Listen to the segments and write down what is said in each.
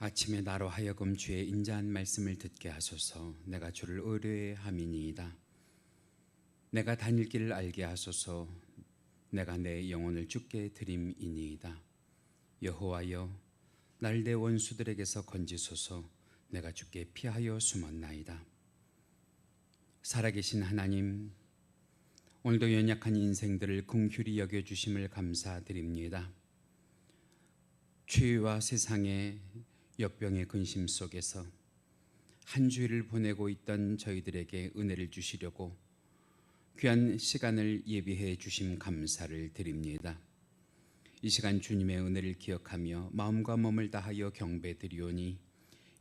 아침에 나로 하여금 주의 인자한 말씀을 듣게 하소서. 내가 주를 의뢰함이니이다. 내가 다닐 길을 알게 하소서. 내가 내 영혼을 주께 드림이니이다. 여호와여, 날 내 원수들에게서 건지소서. 내가 주께 피하여 숨었나이다. 살아계신 하나님, 오늘도 연약한 인생들을 긍휼히 여겨주심을 감사드립니다. 죄와 세상의 역병의 근심 속에서 한 주일을 보내고 있던 저희들에게 은혜를 주시려고 귀한 시간을 예비해 주심 감사를 드립니다. 이 시간 주님의 은혜를 기억하며 마음과 몸을 다하여 경배드리오니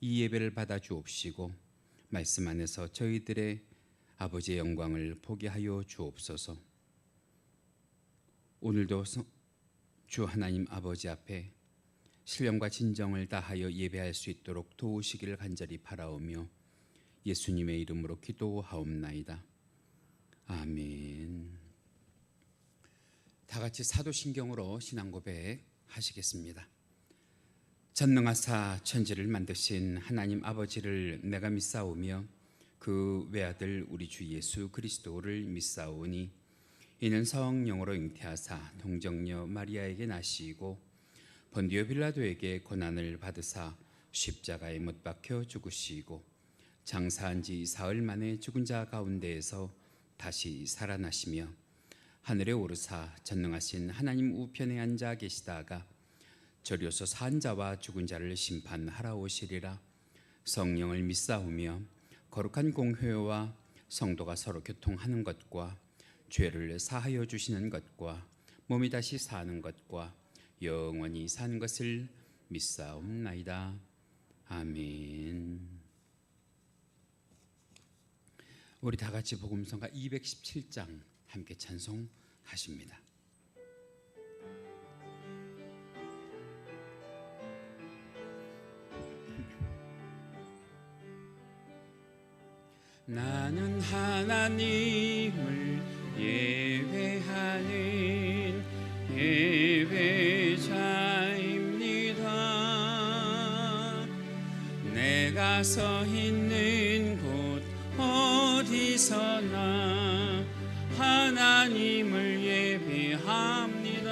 이 예배를 받아 주옵시고 말씀 안에서 저희들의 아버지의 영광을 보게 하여 주옵소서. 오늘도 주 하나님 아버지 앞에 신령과 진정을 다하여 예배할 수 있도록 도우시기를 간절히 바라오며 예수님의 이름으로 기도하옵나이다. 아멘. 다 같이 사도신경으로 신앙 고백 하시겠습니다. 전능하사 천지를 만드신 하나님 아버지를 내가 믿사오며 그 외아들 우리 주 예수 그리스도를 믿사오니 이는 성령으로 잉태하사 동정녀 마리아에게 나시고 본디오 빌라도에게 고난을 받으사 십자가에 못 박혀 죽으시고 장사한 지 사흘 만에 죽은 자 가운데에서 다시 살아나시며 하늘에 오르사 전능하신 하나님 우편에 앉아 계시다가 저리로서 산 자와 죽은 자를 심판하러 오시리라. 성령을 믿사오며 거룩한 공회와 성도가 서로 교통하는 것과 죄를 사하여 주시는 것과 몸이 다시 사는 것과 영원히 사는 것을 믿사옵나이다. 아멘. 우리 다 같이 복음성가 217장 함께 찬송하십니다. 나는 하나님을 예배하는 예배자입니다. 내가 서 있는 곳 어디서나 하나님을 예배합니다.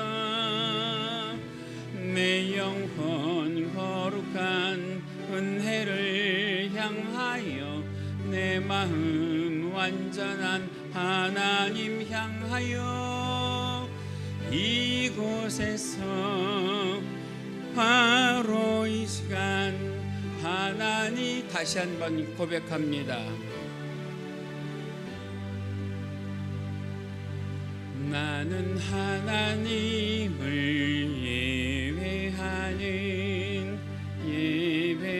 내 영혼 거룩한 은혜를 향하여 내 마음 완전한 하나님 향하여 이곳에서 바로 이 시간 하나님 다시 한번 고백합니다. 나는 하나님을 예배하는 예배자입니다.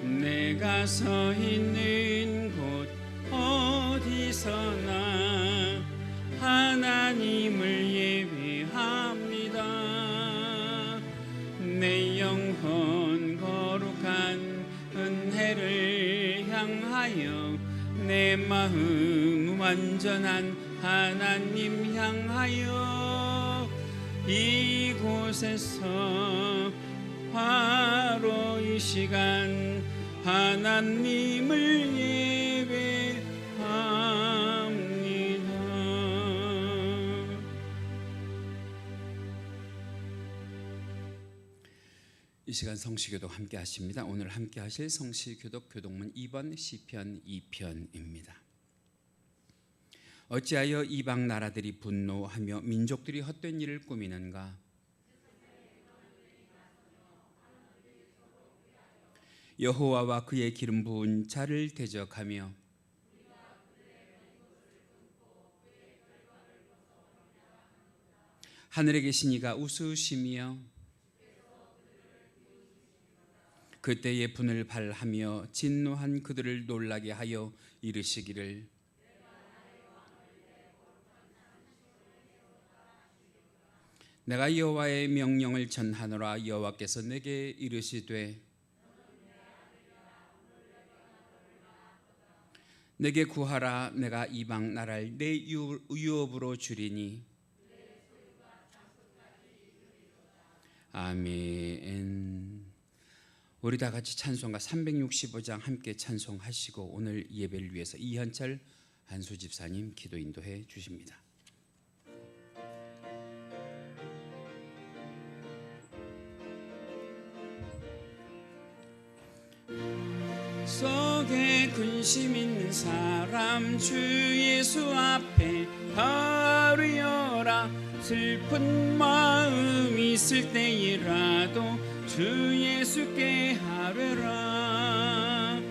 내가 서 있는 곳 어디서나 하나님을 예배합니다. 내 영혼 거룩한 은혜를 향하여 내 마음 완전한 하나님 향하여 이곳에서 바로 이 시간 하나님을 예배합니다. 이 시간 성시교독 함께 하십니다. 오늘 함께 하실 성시교독 교독문 2번 시편 2편입니다. 어찌하여 이방 나라들이 분노하며 민족들이 헛된 일을 꾸미는가? 여호와와 그의 기름 부은 자를 대적하며 하늘에 계신 이가 웃으시며 그때의 분을 발하며 진노한 그들을 놀라게 하여 이르시기를 내가 여호와의 명령을 전하노라. 여호와께서 내게 이르시되 내게 구하라. 내가 이방 나라를 내 유업으로 주리니 아멘. 우리 다 같이 찬송가 365장 함께 찬송하시고 오늘 예배를 위해서 이현철 한수 집사님 기도 인도해 주십니다. 속에 근심 있는 사람 주 예수 앞에 바르여라. 슬픈 마음 있을 때이라도 주 예수께 하뢰라.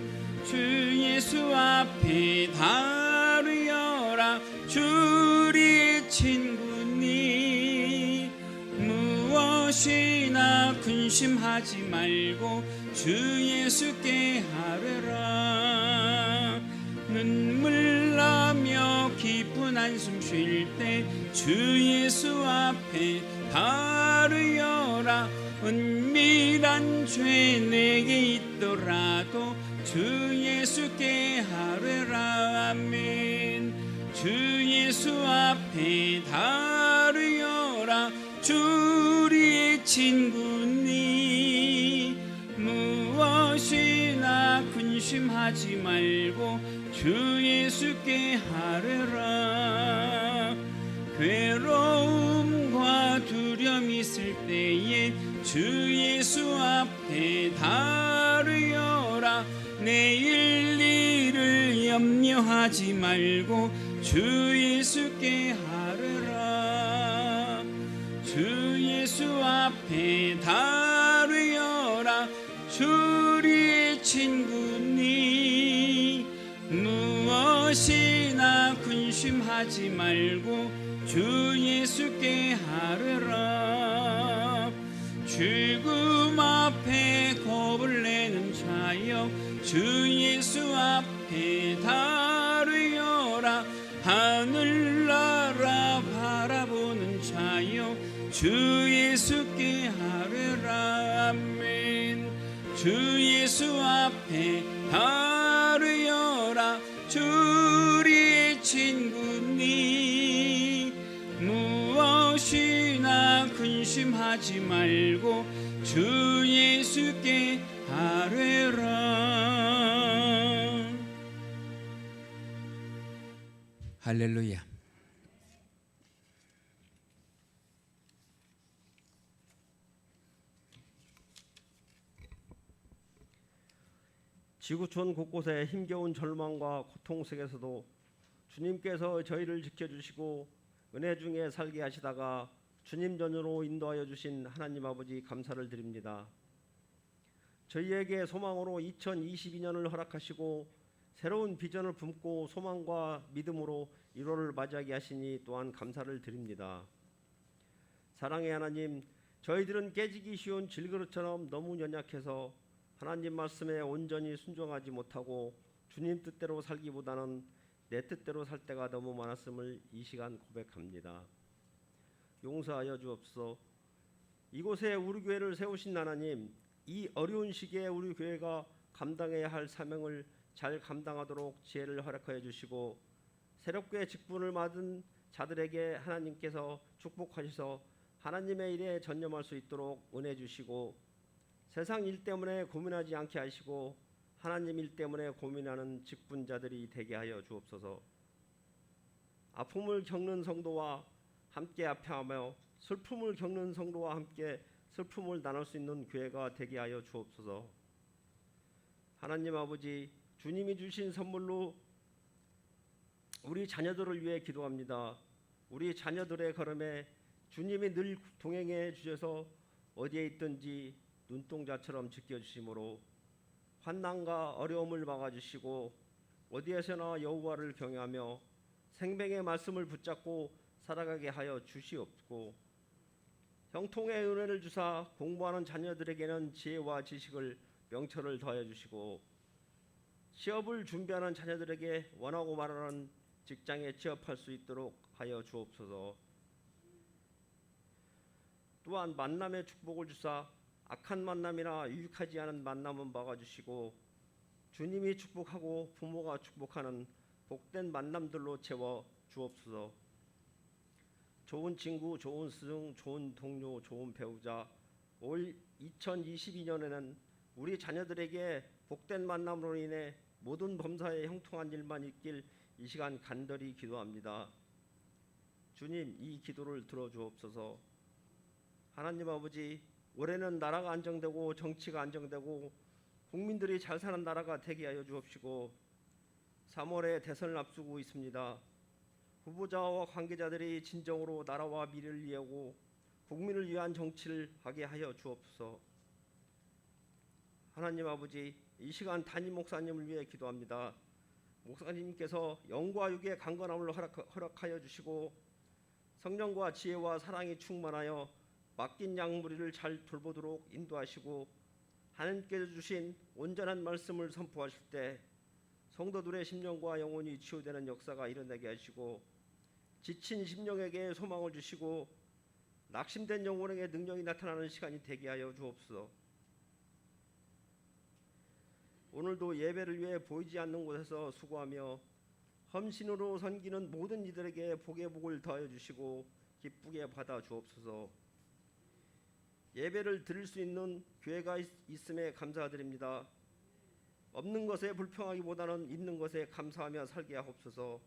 주 예수 앞에 바르여라. 주리의 친구니 무엇이나 근심하지 말고 주 예수께 하뢰라. 눈물 나며 깊은 한숨 쉴 때 주 예수 앞에 바르여라. 은밀한 죄 내게 있더라도 주 예수께 하뢰라. 아멘. 주 예수 앞에 바르여라. 주리의 친구니 무엇이나 근심하지 말고 주 예수께 하뢰라. 괴로움과 두려움 있을 때에 주 예수 앞에 바르여라. 내일 일을 염려하지 말고 주 예수께 하뢰라. 주 예수 앞에 바르여라. 주리의 친구니 무엇이나 근심하지 말고 주 예수께 하뢰라. 죽음 앞에 겁을 내는 자여 주 예수 앞에 바르여라. 하늘나라 바라보는 자여 주 예수께 하뢰라. 아멘. 주 예수 앞에 바르여라. 주리의 친구니 무엇이나 근심하지 말고 주 예수께 하뢰라. 할렐루야. 지구촌 곳곳에 힘겨운 절망과 고통 속에서도 주님께서 저희를 지켜주시고 은혜 중에 살게 하시다가 주님 전으로 인도하여 주신 하나님 아버지 감사를 드립니다. 저희에게 소망으로 2022년을 허락하시고 새로운 비전을 품고 소망과 믿음으로 1월을 맞이하게 하시니 또한 감사를 드립니다. 사랑의 하나님, 저희들은 깨지기 쉬운 질그릇처럼 너무 연약해서 하나님 말씀에 온전히 순종하지 못하고 주님 뜻대로 살기보다는 내 뜻대로 살 때가 너무 많았음을 이 시간 고백합니다. 용서하여 주옵소서. 이곳에 우리 교회를 세우신 하나님, 이 어려운 시기에 우리 교회가 감당해야 할 사명을 잘 감당하도록 지혜를 허락하여 주시고 새롭게 직분을 맡은 자들에게 하나님께서 축복하셔서 하나님의 일에 전념할 수 있도록 은혜 주시고 세상 일 때문에 고민하지 않게 하시고 하나님 일 때문에 고민하는 직분자들이 되게 하여 주옵소서. 아픔을 겪는 성도와 함께 아파하며 슬픔을 겪는 성도와 함께 슬픔을 나눌 수 있는 교회가 되게 하여 주옵소서. 하나님 아버지, 주님이 주신 선물로 우리 자녀들을 위해 기도합니다. 우리 자녀들의 걸음에 주님이 늘 동행해 주셔서 어디에 있든지 눈동자처럼 지켜주심으로 환난과 어려움을 막아주시고 어디에서나 여호와를 경외하며 생명의 말씀을 붙잡고 살아가게 하여 주시옵고 형통의 은혜를 주사 공부하는 자녀들에게는 지혜와 지식을 명철을 더하여 주시고 취업을 준비하는 자녀들에게 원하고 말하는 직장에 취업할 수 있도록 하여 주옵소서. 또한 만남의 축복을 주사 악한 만남이나 유익하지 않은 만남은 막아주시고 주님이 축복하고 부모가 축복하는 복된 만남들로 채워 주옵소서. 좋은 친구, 좋은 스승, 좋은 동료, 좋은 배우자, 올 2022년에는 우리 자녀들에게 복된 만남으로 인해 모든 범사에 형통한 일만 있길 이 시간 간절히 기도합니다. 주님, 이 기도를 들어주옵소서. 하나님 아버지, 올해는 나라가 안정되고 정치가 안정되고 국민들이 잘 사는 나라가 되게 하여 주옵시고, 3월에 대선을 앞두고 있습니다. 후보자와 관계자들이 진정으로 나라와 미래를 위하고 국민을 위한 정치를 하게 하여 주옵소서. 하나님 아버지, 이 시간 담임 목사님을 위해 기도합니다. 목사님께서 영과 육의 강건함을 허락하여 주시고 성령과 지혜와 사랑이 충만하여 맡긴 양무리를 잘 돌보도록 인도하시고, 하나님께서 주신 온전한 말씀을 선포하실 때 성도들의 심령과 영혼이 치유되는 역사가 일어나게 하시고, 지친 심령에게 소망을 주시고 낙심된 영혼에게 능력이 나타나는 시간이 되게 하여 주옵소서. 오늘도 예배를 위해 보이지 않는 곳에서 수고하며 헌신으로 섬기는 모든 이들에게 복의 복을 더하여 주시고 기쁘게 받아 주옵소서. 예배를 드릴 수 있는 교회가 있음에 감사드립니다. 없는 것에 불평하기보다는 있는 것에 감사하며 살게 하옵소서.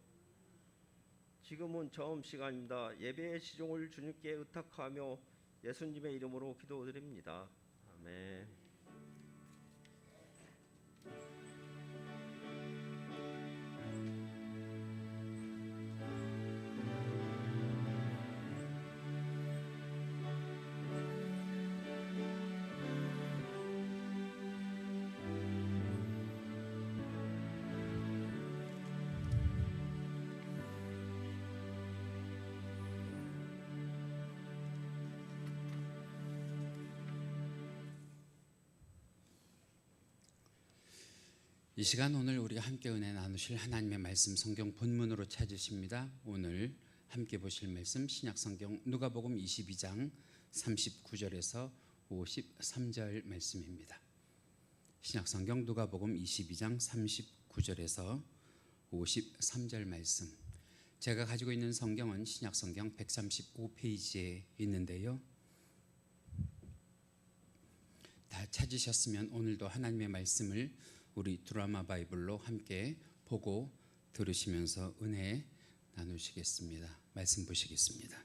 지금은 처음 시간입니다. 예배의 시종을 주님께 의탁하며 예수님의 이름으로 기도드립니다. 아멘. 이 시간 오늘 우리 함께 은혜 나누실 하나님의 말씀 성경 본문으로 찾으십니다. 오늘 함께 보실 말씀 신약성경 누가복음 22장 39절에서 53절 말씀입니다. 신약성경 누가복음 22장 39절에서 53절 말씀. 제가 가지고 있는 성경은 신약성경 135페이지에 있는데요. 다 찾으셨으면 오늘도 하나님의 말씀을 우리 드라마 바이블로 함께 보고 들으시면서 은혜 나누시겠습니다. 말씀 보시겠습니다.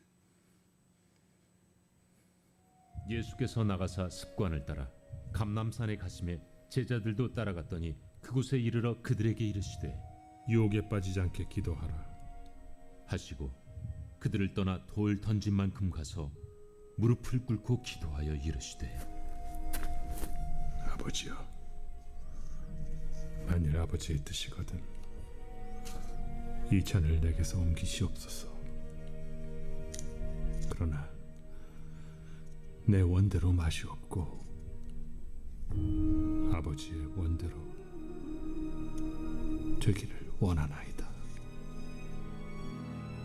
예수께서 나가사 습관을 따라 감람산에 가심에 제자들도 따라갔더니 그곳에 이르러 그들에게 이르시되 유혹에 빠지지 않게 기도하라 하시고 그들을 떠나 돌 던진 만큼 가서 무릎을 꿇고 기도하여 이르시되 아버지여, 만일 아버지의 뜻이거든 이 잔을 내게서 옮기시옵소서. 그러나 내 원대로 마시옵고 아버지의 원대로 되기를 원하나이다.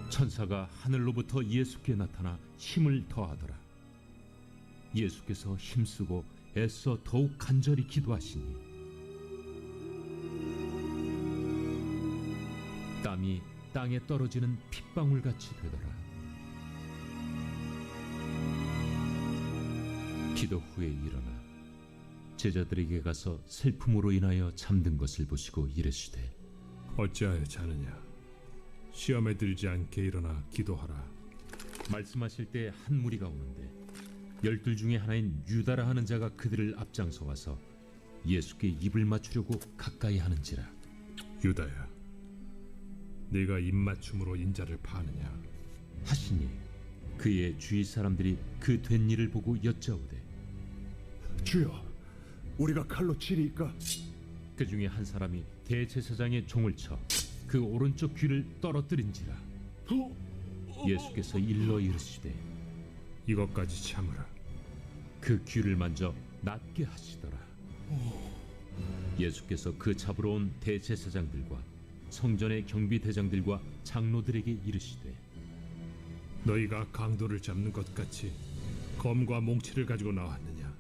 천사가 하늘로부터 예수께 나타나 힘을 더하더라. 예수께서 힘쓰고 애써 더욱 간절히 기도하시니 땀이 땅에 떨어지는 핏방울같이 되더라. 기도 후에 일어나 제자들에게 가서 슬픔으로 인하여 잠든 것을 보시고 이르시되 어찌하여 자느냐? 시험에 들지 않게 일어나 기도하라. 말씀하실 때 한 무리가 오는데 12 중에 하나인 유다라 하는 자가 그들을 앞장서 와서 예수께 입을 맞추려고 가까이 하는지라. 유다야, 네가 입맞춤으로 인자를 파느냐? 하시니 그의 주위 사람들이 그 된 일을 보고 여짜오되 주여, 우리가 칼로 치리이까? 그 중에 한 사람이 대제사장의 종을 쳐 그 오른쪽 귀를 떨어뜨린지라. 예수께서 일러 이르시되 이것까지 참으라. 그 귀를 만져 낫게 하시더라. 예수께서 그 잡으러 온 대제사장들과 성전의 경비대장들과 장로들에게 이르시되 너희가 강도를 잡는 것 같이 검과 몽치를 가지고 나왔느냐?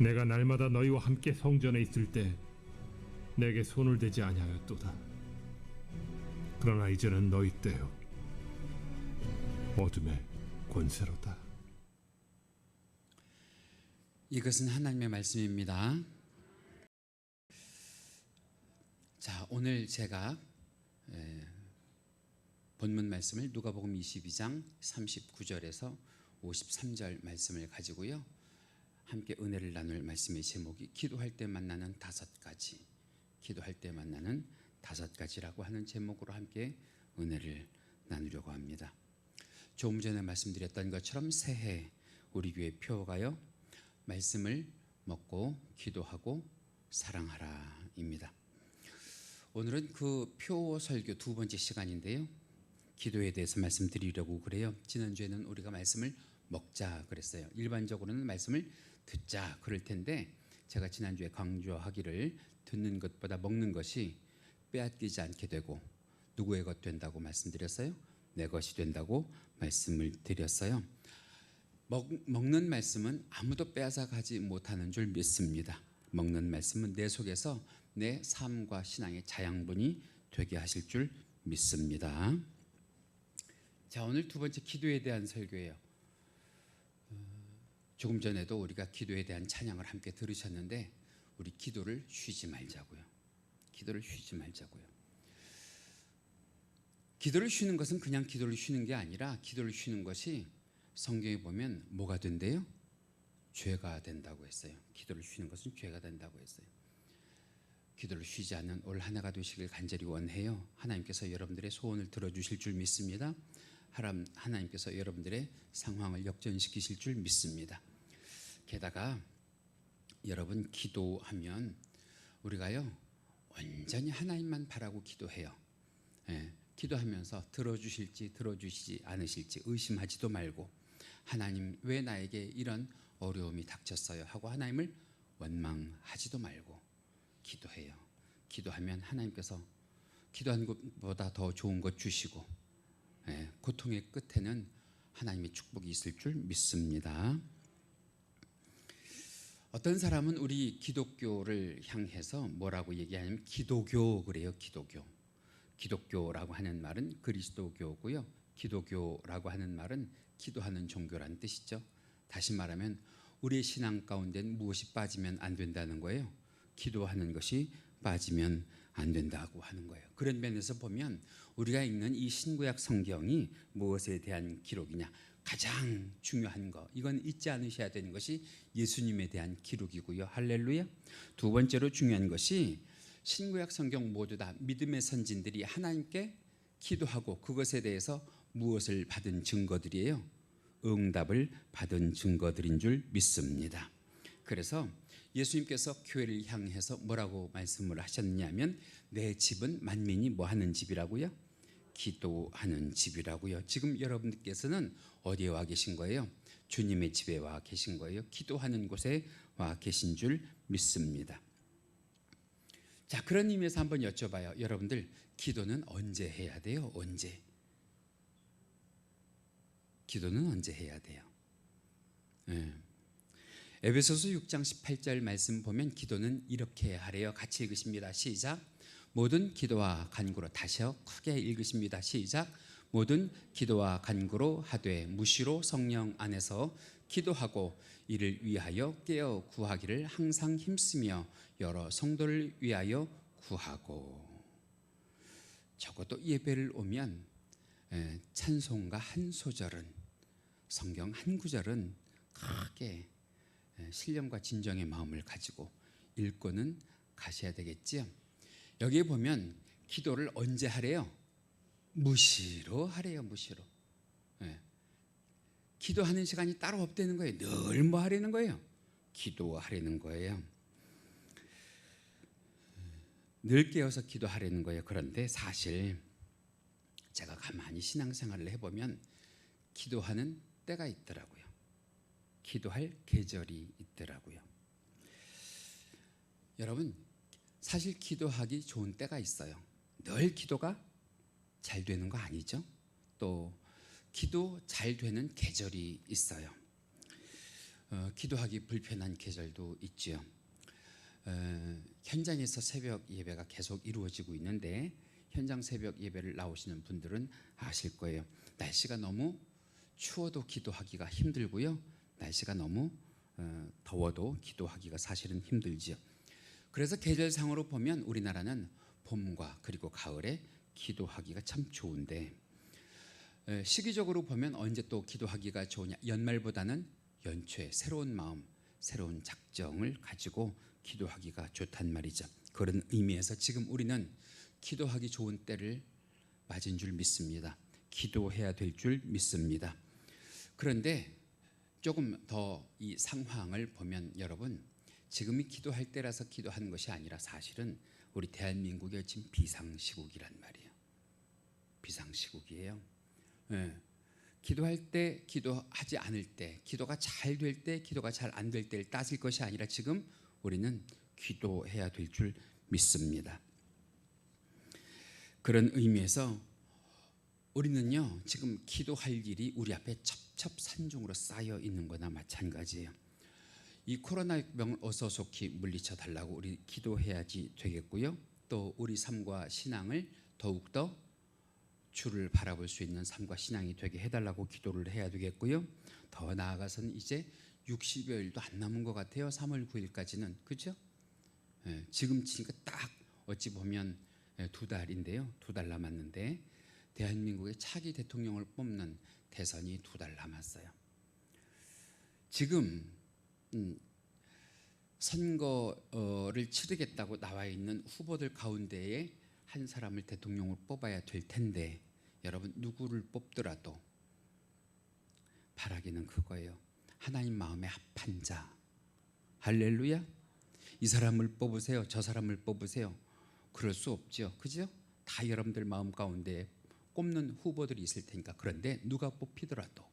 내가 날마다 너희와 함께 성전에 있을 때 내게 손을 대지 아니하였도다. 그러나 이제는 너희 때요 어둠의 권세로다. 이것은 하나님의 말씀입니다. 자, 오늘 제가 본문 말씀을 누가복음 22장 39절에서 53절 말씀을 가지고요. 함께 은혜를 나눌 말씀의 제목이 기도할 때 만나는 5가지. 기도할 때 만나는 5가지라고 하는 제목으로 함께 은혜를 나누려고 합니다. 조금 전에 말씀드렸던 것처럼 새해 우리 교회 표어가요. 말씀을 먹고 기도하고 사랑하라입니다. 오늘은 그 표어 설교 2번째 시간인데요. 기도에 대해서 말씀드리려고 그래요. 지난주에는 우리가 말씀을 먹자 그랬어요. 일반적으로는 말씀을 듣자 그럴 텐데 제가 지난주에 강조하기를 듣는 것보다 먹는 것이 빼앗기지 않게 되고 누구의 것 된다고 말씀드렸어요? 내 것이 된다고 말씀을 드렸어요. 먹는 말씀은 아무도 빼앗아 가지 못하는 줄 믿습니다. 먹는 말씀은 내 속에서 내 삶과 신앙의 자양분이 되게 하실 줄 믿습니다. 자, 오늘 2번째 기도에 대한 설교예요. 조금 전에도 우리가 기도에 대한 찬양을 함께 들으셨는데 우리 기도를 쉬지 말자고요. 기도를 쉬지 말자고요. 기도를 쉬는 것은 그냥 기도를 쉬는 게 아니라 기도를 쉬는 것이 성경에 보면 뭐가 된대요? 죄가 된다고 했어요. 기도를 쉬는 것은 죄가 된다고 했어요. 기도를 쉬지 않는 올 한 해가 되시길 간절히 원해요. 하나님께서 여러분들의 소원을 들어주실 줄 믿습니다. 하나님께서 여러분들의 상황을 역전시키실 줄 믿습니다. 게다가 여러분 기도하면 우리가요 온전히 하나님만 바라고 기도해요. 기도하면서 들어주실지 들어주시지 않으실지 의심하지도 말고 하나님 왜 나에게 이런 어려움이 닥쳤어요 하고 하나님을 원망하지도 말고 기도해요. 기도하면 하나님께서 기도한 것보다 더 좋은 것 주시고 고통의 끝에는 하나님의 축복이 있을 줄 믿습니다. 어떤 사람은 우리 기독교를 향해서 뭐라고 얘기하냐면 기도교 그래요. 기도교. 기독교라고 하는 말은 그리스도교고요. 기도교라고 하는 말은 기도하는 종교라는 뜻이죠. 다시 말하면 우리의 신앙 가운데는 무엇이 빠지면 안 된다는 거예요. 기도하는 것이 빠지면 안 된다고 하는 거예요. 그런 면에서 보면 우리가 읽는 이 신구약 성경이 무엇에 대한 기록이냐? 가장 중요한 거, 이건 잊지 않으셔야 되는 것이 예수님에 대한 기록이고요. 할렐루야. 2번째로 중요한 것이 신구약 성경 모두 다 믿음의 선진들이 하나님께 기도하고 그것에 대해서 무엇을 받은 증거들이에요? 응답을 받은 증거들인 줄 믿습니다. 그래서 예수님께서 교회를 향해서 뭐라고 말씀을 하셨냐면 내 집은 만민이 뭐 하는 집이라고요? 기도하는 집이라고요. 지금 여러분께서는 어디에 와 계신 거예요? 주님의 집에 와 계신 거예요. 기도하는 곳에 와 계신 줄 믿습니다. 자, 그런 의미에서 한번 여쭤봐요. 여러분들 기도는 언제 해야 돼요? 언제? 기도는 언제 해야 돼요? 에베소서 6장 18절 말씀 보면 기도는 이렇게 하래요. 같이 읽으십니다. 시작. 모든 기도와 간구로 다시요. 크게 읽으십니다. 시작. 모든 기도와 간구로 하되 무시로 성령 안에서 기도하고 이를 위하여 깨어 구하기를 항상 힘쓰며 여러 성도를 위하여 구하고. 적어도 예배를 오면 찬송가 한 소절은 성경 한 구절은 크게 신령과 진정의 마음을 가지고 읽고는 가셔야 되겠지요. 여기에 보면 기도를 언제 하래요? 무시로 하래요. 무시로. 기도하는 시간이 따로 없다는 거예요. 늘 뭐 하려는 거예요? 기도하려는 거예요. 늘 깨어서 기도하려는 거예요. 그런데 사실 제가 가만히 신앙생활을 해보면 기도하는 때가 있더라고요. 기도할 계절이 있더라고요. 여러분 사실 기도하기 좋은 때가 있어요. 늘 기도가 잘 되는 거 아니죠? 또 기도 잘 되는 계절이 있어요. 기도하기 불편한 계절도 있죠. 현장에서 새벽 예배가 계속 이루어지고 있는데 현장 새벽 예배를 나오시는 분들은 아실 거예요. 날씨가 너무 추워도 기도하기가 힘들고요. 날씨가 너무 더워도 기도하기가 사실은 힘들지요. 그래서 계절상으로 보면 우리나라는 봄과 그리고 가을에 기도하기가 참 좋은데 시기적으로 보면 언제 또 기도하기가 좋으냐? 연말보다는 연초에 새로운 마음, 새로운 작정을 가지고 기도하기가 좋단 말이죠. 그런 의미에서 지금 우리는 기도하기 좋은 때를 맞은 줄 믿습니다. 기도해야 될 줄 믿습니다. 그런데 조금 더 이 상황을 보면 여러분, 지금이 기도할 때라서 기도하는 것이 아니라 사실은 우리 대한민국의 지금 비상시국이란 말이에요. 비상시국이에요. 기도할 때, 기도하지 않을 때, 기도가 잘 될 때, 기도가 잘 안 될 때를 따질 것이 아니라 지금 우리는 기도해야 될 줄 믿습니다. 그런 의미에서 우리는요, 지금 기도할 일이 우리 앞에 첩첩산중으로 쌓여 있는 거나 마찬가지예요. 이 코로나 병을 어서 속히 물리쳐 달라고 우리 기도해야지 되겠고요. 또 우리 삶과 신앙을 더욱더 주를 바라볼 수 있는 삶과 신앙이 되게 해달라고 기도를 해야 되겠고요. 더 나아가서는 이제 60여일도 안 남은 것 같아요. 3월 9일까지는. 그렇죠? 지금 치니까 딱 어찌 보면 2달인데요. 2달 남았는데 대한민국의 차기 대통령을 뽑는 대선이 2달 남았어요. 지금 선거를 치르겠다고 나와 있는 후보들 가운데에 한 사람을 대통령을 뽑아야 될 텐데 여러분, 누구를 뽑더라도 바라기는 그거예요. 하나님 마음에 합한 자. 할렐루야. 이 사람을 뽑으세요, 저 사람을 뽑으세요. 그럴 수 없죠. 그죠? 다 여러분들 마음 가운데 꼽는 후보들이 있을 테니까. 그런데 누가 뽑히더라도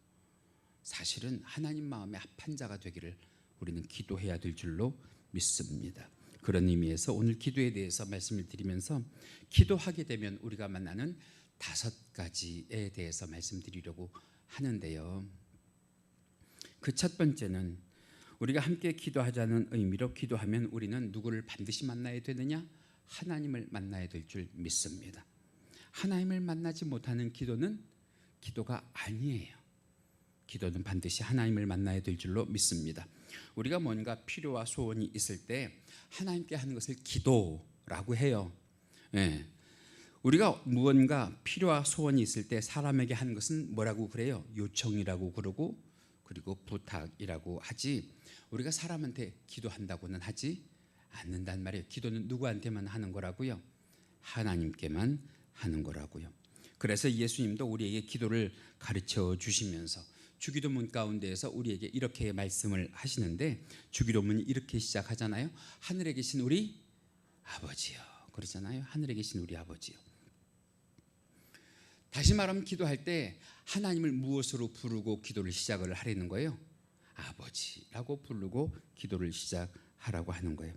사실은 하나님 마음에 합한 자가 되기를 우리는 기도해야 될 줄로 믿습니다. 그런 의미에서 오늘 기도에 대해서 말씀을 드리면서 기도하게 되면 우리가 만나는 5가지에 대해서 말씀드리려고 하는데요. 그 첫 번째는 우리가 함께 기도하자는 의미로 기도하면 우리는 누구를 반드시 만나야 되느냐? 하나님을 만나야 될 줄 믿습니다. 하나님을 만나지 못하는 기도는 기도가 아니에요. 기도는 반드시 하나님을 만나야 될 줄로 믿습니다. 우리가 뭔가 필요와 소원이 있을 때 하나님께 하는 것을 기도라고 해요. 우리가 무언가 필요와 소원이 있을 때 사람에게 하는 것은 뭐라고 그래요? 요청이라고 그러고 그리고 부탁이라고 하지, 우리가 사람한테 기도한다고는 하지 않는단 말이에요. 기도는 누구한테만 하는 거라고요? 하나님께만 하는 거라고요. 그래서 예수님도 우리에게 기도를 가르쳐 주시면서 주기도문 가운데에서 우리에게 이렇게 말씀을 하시는데, 주기도문이 이렇게 시작하잖아요. 하늘에 계신 우리 아버지요. 그러잖아요. 하늘에 계신 우리 아버지요. 다시 말하면 기도할 때 하나님을 무엇으로 부르고 기도를 시작을 하려는 거예요? 아버지라고 부르고 기도를 시작하라고 하는 거예요.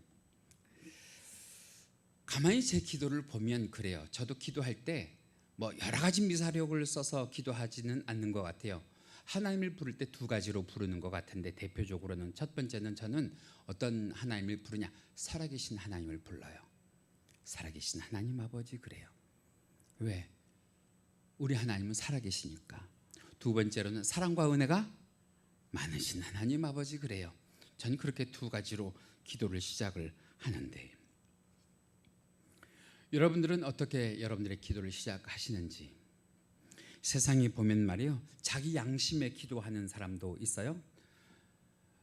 가만히 제 기도를 보면 그래요. 저도 기도할 때 뭐 여러 가지 미사력을 써서 기도하지는 않는 것 같아요. 하나님을 부를 때 2가지로 부르는 것 같은데, 대표적으로는 첫 번째는 저는 어떤 하나님을 부르냐? 살아계신 하나님을 불러요. 살아계신 하나님 아버지 그래요. 왜? 우리 하나님은 살아계시니까. 2번째로는 사랑과 은혜가 많으신 하나님 아버지 그래요. 저는 그렇게 2가지로 기도를 시작을 하는데, 여러분들은 어떻게 여러분들의 기도를 시작하시는지. 세상에 보면 말이요, 자기 양심에 기도하는 사람도 있어요.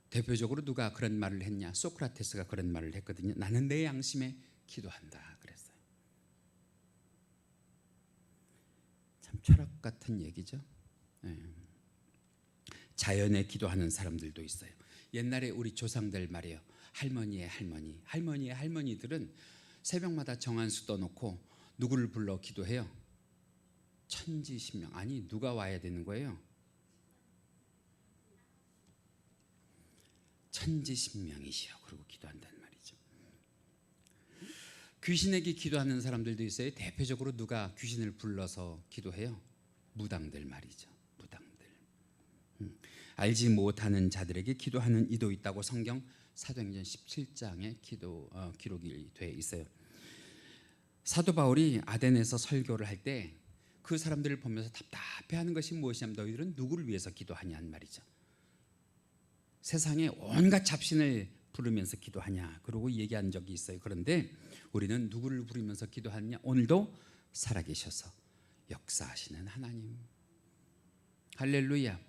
대표적으로 누가 그런 말을 했냐? 소크라테스가 그런 말을 했거든요. 나는 내 양심에 기도한다 그랬어요. 참 철학 같은 얘기죠. 자연에 기도하는 사람들도 있어요. 옛날에 우리 조상들 말이에요. 할머니의 할머니들은 새벽마다 정한수 떠놓고 누구를 불러 기도해요? 천지신명. 아니, 누가 와야 되는 거예요? 천지신명이시여. 그리고 기도한다는 말이죠. 귀신에게 기도하는 사람들도 있어요. 대표적으로 누가 귀신을 불러서 기도해요? 무당들 말이죠. 무당들. 알지 못하는 자들에게 기도하는 이도 있다고 성경 사도행전 17장에 기록이 되어 있어요. 사도 바울이 아덴에서 설교를 할 때 그 사람들을 보면서 답답해하는 것이 무엇이냐면, 너희들은 누구를 위해서 기도하냐는 말이죠. 세상에 온갖 잡신을 부르면서 기도하냐? 그러고 얘기한 적이 있어요. 그런데 우리는 누구를 부르면서 기도하느냐? 오늘도 살아계셔서 역사하시는 하나님. 할렐루야.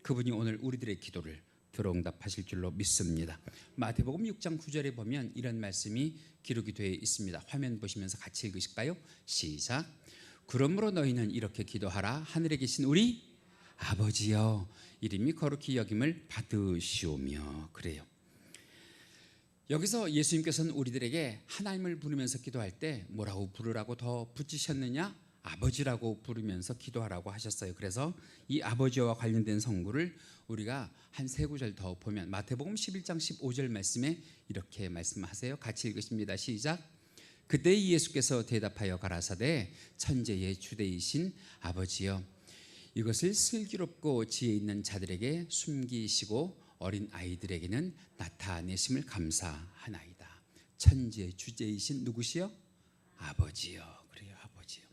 그분이 오늘 우리들의 기도를 들어응답하실 줄로 믿습니다. 마태복음 6장 9절에 보면 이런 말씀이 기록이 되어 있습니다. 화면 보시면서 같이 읽으실까요? 시작. 그러므로 너희는 이렇게 기도하라. 하늘에 계신 우리 아버지여, 이름이 거룩히 여김을 받으시오며. 그래요. 여기서 예수님께서는 우리들에게 하나님을 부르면서 기도할 때 뭐라고 부르라고 더 붙이셨느냐? 아버지라고 부르면서 기도하라고 하셨어요. 그래서 이 아버지와 관련된 성구를 우리가 한 세 구절 더 보면 마태복음 11장 15절 말씀에 이렇게 말씀하세요. 같이 읽으십니다. 시작. 그때 예수께서 대답하여 가라사대 천재의 주대이신 아버지여, 이것을 슬기롭고 지혜 있는 자들에게 숨기시고 어린 아이들에게는 나타내심을 감사하나이다. 천지의 주제이신 누구시요? 아버지요. 그래요, 아버지요.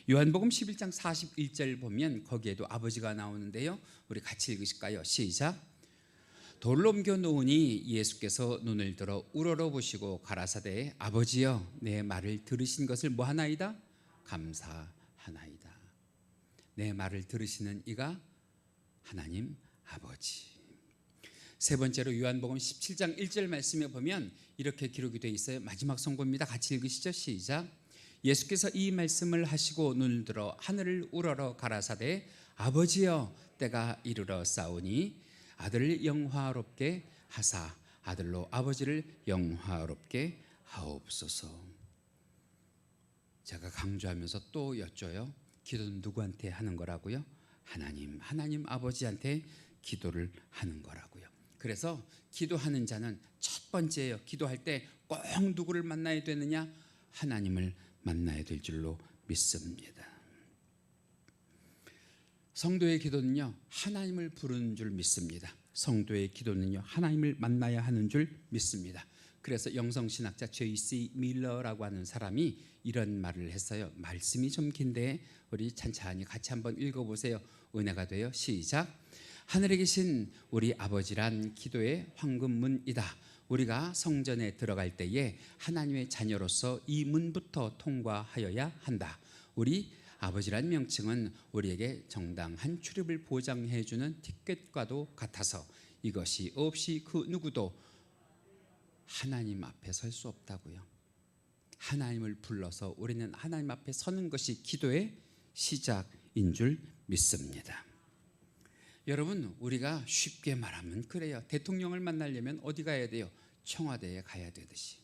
요한복음 11장 41절 보면 거기에도 아버지가 나오는데요. 우리 같이 읽으실까요? 시작. 돌로 옮겨 놓으니 예수께서 눈을 들어 우러러보시고 가라사대 아버지여, 내 말을 들으신 것을 뭐하나이다? 감사하나이다. 내 말을 들으시는 이가 하나님 아버지. 세 번째로 요한복음 17장 1절 말씀에 보면 이렇게 기록이 되어 있어요. 마지막 선고입니다. 같이 읽으시죠. 시작. 예수께서 이 말씀을 하시고 눈을 들어 하늘을 우러러 가라사대 아버지여, 때가 이르러 싸우니 아들을 영화롭게 하사 아들로 아버지를 영화롭게 하옵소서. 제가 강조하면서 또 여쭤요. 기도는 누구한테 하는 거라고요? 하나님 아버지한테 기도를 하는 거라고요. 그래서 기도하는 자는 첫 번째예요. 기도할 때 꼭 누구를 만나야 되느냐? 하나님을 만나야 될 줄로 믿습니다. 성도의 기도는요, 하나님을 부르는 줄 믿습니다. 성도의 기도는요, 하나님을 만나야 하는 줄 믿습니다. 그래서 영성신학자 J.C. 밀러라고 하는 사람이 이런 말을 했어요. 말씀이 좀 긴데 우리 찬찬히 같이 한번 읽어보세요. 은혜가 돼요. 시작. 하늘에 계신 우리 아버지란 기도의 황금문이다. 우리가 성전에 들어갈 때에 하나님의 자녀로서 이 문부터 통과하여야 한다. 우리 아버지란 명칭은 우리에게 정당한 출입을 보장해 주는 티켓과도 같아서 이것이 없이 그 누구도 하나님 앞에 설 수 없다고요. 하나님을 불러서 우리는 하나님 앞에 서는 것이 기도의 시작인 줄 믿습니다. 여러분, 우리가 쉽게 말하면 그래요. 대통령을 만나려면 어디 가야 돼요? 청와대에 가야 되듯이,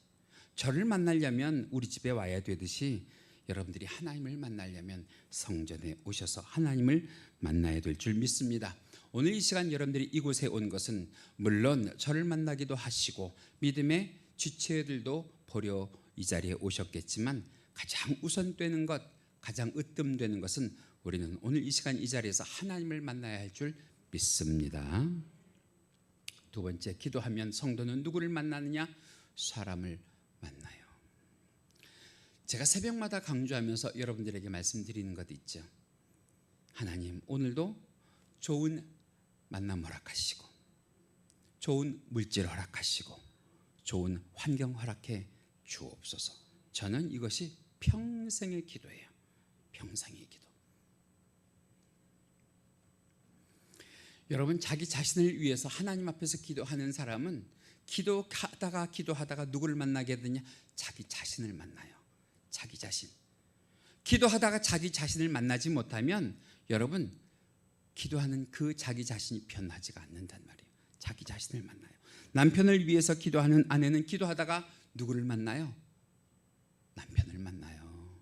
저를 만나려면 우리 집에 와야 되듯이 여러분들이 하나님을 만나려면 성전에 오셔서 하나님을 만나야 될 줄 믿습니다. 오늘 이 시간 여러분들이 이곳에 온 것은 물론 저를 만나기도 하시고 믿음의 지체들도 보려 이 자리에 오셨겠지만 가장 우선되는 것, 가장 으뜸되는 것은 우리는 오늘 이 시간 이 자리에서 하나님을 만나야 할 줄 믿습니다. 두 번째, 기도하면 성도는 누구를 만나느냐? 사람을 만나요. 제가 새벽마다 강조하면서 여러분들에게 말씀드리는 것 있죠. 하나님, 오늘도 좋은 만남 허락하시고, 좋은 물질 허락하시고, 좋은 환경 허락해 주옵소서. 저는 이것이 평생의 기도예요. 평생의 기도. 여러분, 자기 자신을 위해서 하나님 앞에서 기도하는 사람은 기도하다가 누구를 만나게 되냐? 자기 자신을 만나요. 자기 자신. 기도하다가 자기 자신을 만나지 못하면 여러분, 기도하는 그 자기 자신이 변하지가 않는단 말이에요. 자기 자신을 만나요. 남편을 위해서 기도하는 아내는 기도하다가 누구를 만나요? 남편을 만나요.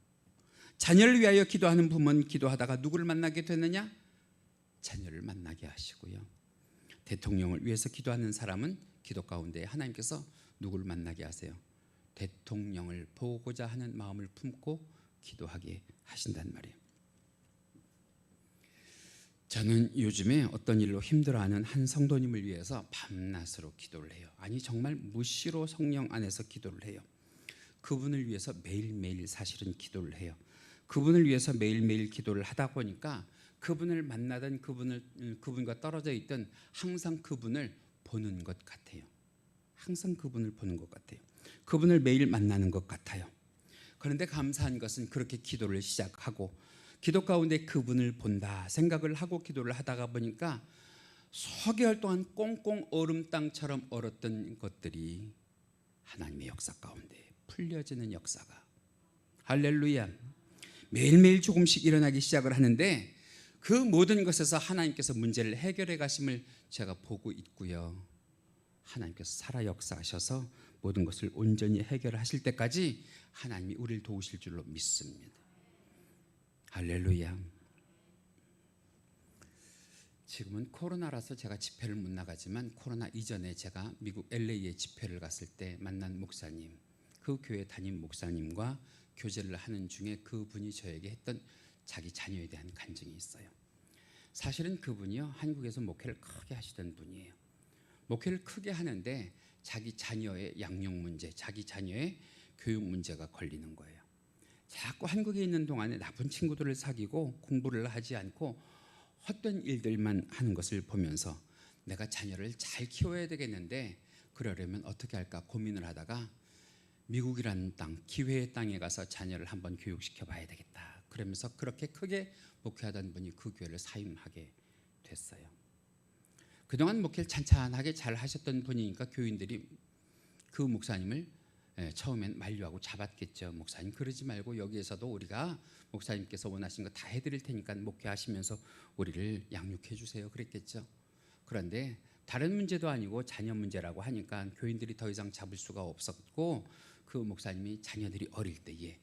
자녀를 위하여 기도하는 부모는 기도하다가 누구를 만나게 되느냐? 자녀를 만나게 하시고요. 대통령을 위해서 기도하는 사람은 기도 가운데 하나님께서 누구를 만나게 하세요? 대통령을 보고자 하는 마음을 품고 기도하게 하신단 말이에요. 저는 요즘에 어떤 일로 힘들어하는 한 성도님을 위해서 밤낮으로 기도를 해요. 아니, 정말 무시로 성령 안에서 기도를 해요. 그분을 위해서 매일매일 사실은 기도를 해요. 그분을 위해서 매일매일 기도를 하다 보니까 그분을 만나던 그분과 떨어져 있던 항상 그분을 보는 것 같아요. 항상 그분을 보는 것 같아요. 그분을 매일 만나는 것 같아요. 그런데 감사한 것은 그렇게 기도를 시작하고 기도 가운데 그분을 본다 생각을 하고 기도를 하다가 보니까 수개월 동안 꽁꽁 얼음 땅처럼 얼었던 것들이 하나님의 역사 가운데 풀려지는 역사가, 할렐루야, 매일매일 조금씩 일어나기 시작을 하는데 그 모든 것에서 하나님께서 문제를 해결해 가심을 제가 보고 있고요. 하나님께서 살아 역사하셔서 모든 것을 온전히 해결하실 때까지 하나님이 우리를 도우실 줄로 믿습니다. 할렐루야. 지금은 코로나라서 제가 집회를 못 나가지만 코로나 이전에 제가 미국 LA에 집회를 갔을 때 만난 목사님, 그 교회 담임 목사님과 교제를 하는 중에 그분이 저에게 했던 자기 자녀에 대한 간증이 있어요. 사실은 그분이요, 한국에서 목회를 크게 하시던 분이에요. 목회를 크게 하는데 자기 자녀의 양육 문제, 자기 자녀의 교육 문제가 걸리는 거예요. 자꾸 한국에 있는 동안에 나쁜 친구들을 사귀고 공부를 하지 않고 헛된 일들만 하는 것을 보면서 내가 자녀를 잘 키워야 되겠는데 그러려면 어떻게 할까 고민을 하다가 미국이라는 땅, 기회의 땅에 가서 자녀를 한번 교육시켜 봐야 되겠다. 그러면서 그렇게 크게 목회하던 분이 그 교회를 사임하게 됐어요. 그동안 목회를 찬찬하게 잘 하셨던 분이니까 교인들이 그 목사님을 처음엔 만류하고 잡았겠죠. 목사님 그러지 말고 여기에서도 우리가 목사님께서 원하신 거 다 해드릴 테니까 목회하시면서 우리를 양육해 주세요 그랬겠죠. 그런데 다른 문제도 아니고 자녀 문제라고 하니까 교인들이 더 이상 잡을 수가 없었고 그 목사님이 자녀들이 어릴 때에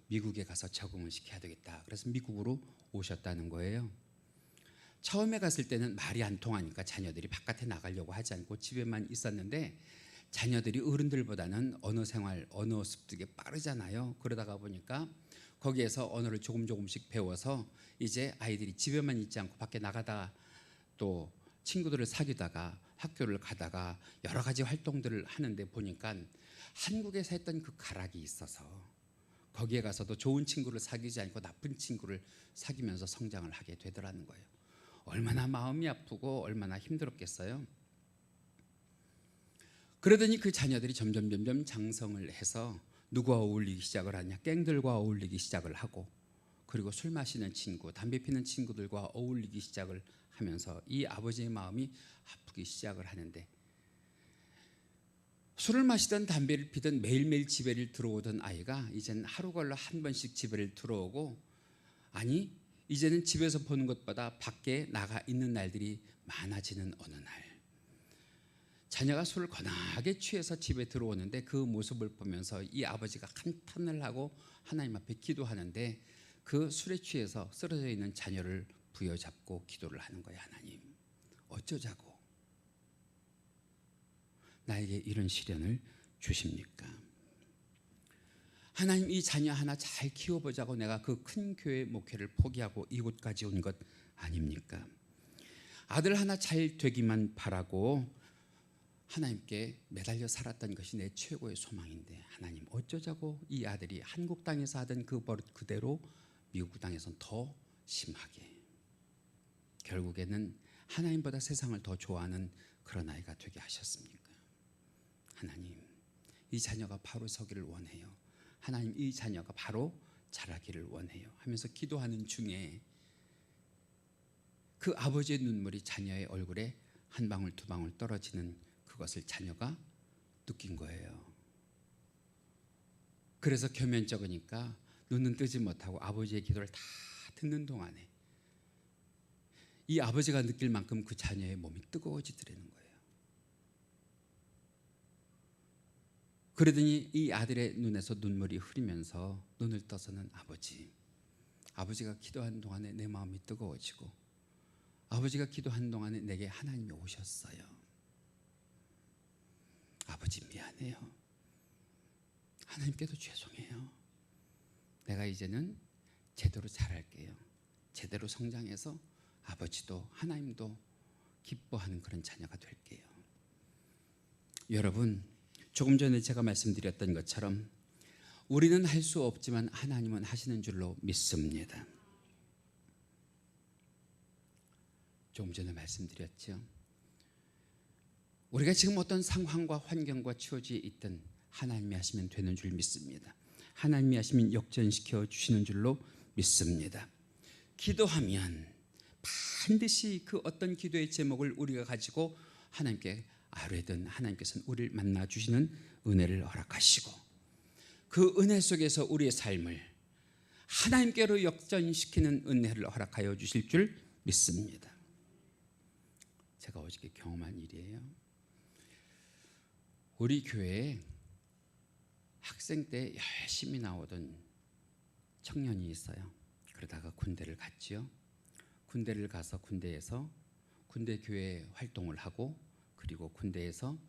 미국에 가서 적응을 시켜야 되겠다. 그래서 미국으로 오셨다는 거예요. 처음에 갔을 때는 말이 안 통하니까 자녀들이 바깥에 나가려고 하지 않고 집에만 있었는데 자녀들이 어른들보다는 언어 생활, 언어 습득이 빠르잖아요. 그러다가 보니까 거기에서 언어를 조금씩 배워서 이제 아이들이 집에만 있지 않고 밖에 나가다 또 친구들을 사귀다가 학교를 가다가 여러 가지 활동들을 하는데 보니까 한국에서 했던 그 가락이 있어서 거기에 가서도 좋은 친구를 사귀지 않고 나쁜 친구를 사귀면서 성장을 하게 되더라는 거예요. 얼마나 마음이 아프고 얼마나 힘들었겠어요. 그러더니 그 자녀들이 점점 장성을 해서 누구와 어울리기 시작을 하냐, 갱들과 어울리기 시작을 하고 그리고 술 마시는 친구, 담배 피는 친구들과 어울리기 시작을 하면서 이 아버지의 마음이 아프기 시작을 하는데 술을 마시던 담배를 피던 매일매일 집에를 들어오던 아이가 이제는 하루 걸러 한 번씩 집에를 들어오고 아니 이제는 집에서 보는 것보다 밖에 나가 있는 날들이 많아지는 어느 날 자녀가 술을 거나하게 취해서 집에 들어오는데 그 모습을 보면서 이 아버지가 한탄을 하고 하나님 앞에 기도하는데 그 술에 취해서 쓰러져 있는 자녀를 부여잡고 기도를 하는 거예요. 하나님 어쩌자고 나에게 이런 시련을 주십니까? 하나님 이 자녀 하나 잘 키워보자고 내가 그 큰 교회 목회를 포기하고 이곳까지 온 것 아닙니까? 아들 하나 잘 되기만 바라고 하나님께 매달려 살았던 것이 내 최고의 소망인데 하나님 어쩌자고 이 아들이 한국 땅에서 하던 그 버릇 그대로 미국 땅에서는 더 심하게 결국에는 하나님보다 세상을 더 좋아하는 그런 아이가 되게 하셨습니까? 하나님 이 자녀가 바로 서기를 원해요. 하나님 이 자녀가 바로 자라기를 원해요 하면서 기도하는 중에 그 아버지의 눈물이 자녀의 얼굴에 한 방울 두 방울 떨어지는 그것을 자녀가 느낀 거예요. 그래서 겸연쩍으니까 눈은 뜨지 못하고 아버지의 기도를 다 듣는 동안에 이 아버지가 느낄 만큼 그 자녀의 몸이 뜨거워지더라는 거예요. 그러더니 이 아들의 눈에서 눈물이 흐르면서 눈을 떠서는 아버지가 기도한 동안에 내 마음이 뜨거워지고 아버지가 기도한 동안에 내게 하나님이 오셨어요. 아버지 미안해요. 하나님께도 죄송해요. 내가 이제는 제대로 잘할게요. 제대로 성장해서 아버지도 하나님도 기뻐하는 그런 자녀가 될게요. 여러분 조금 전에 제가 말씀드렸던 것처럼 우리는 할 수 없지만 하나님은 하시는 줄로 믿습니다. 조금 전에 말씀드렸죠. 우리가 지금 어떤 상황과 환경과 처지에 있든 하나님이 하시면 되는 줄 믿습니다. 하나님이 하시면 역전시켜 주시는 줄로 믿습니다. 기도하면 반드시 그 어떤 기도의 제목을 우리가 가지고 하나님께 아뢰든 하나님께서는 우리를 만나 주시는 은혜를 허락하시고 그 은혜 속에서 우리의 삶을 하나님께로 역전시키는 은혜를 허락하여 주실 줄 믿습니다. 제가 어저께 경험한 일이에요. 우리 교회에 학생 때 열심히 나오던 청년이 있어요. 그러다가 군대를 갔지요. 군대를 가서 군대에서 군대 교회 활동을 하고 그리고 군대에서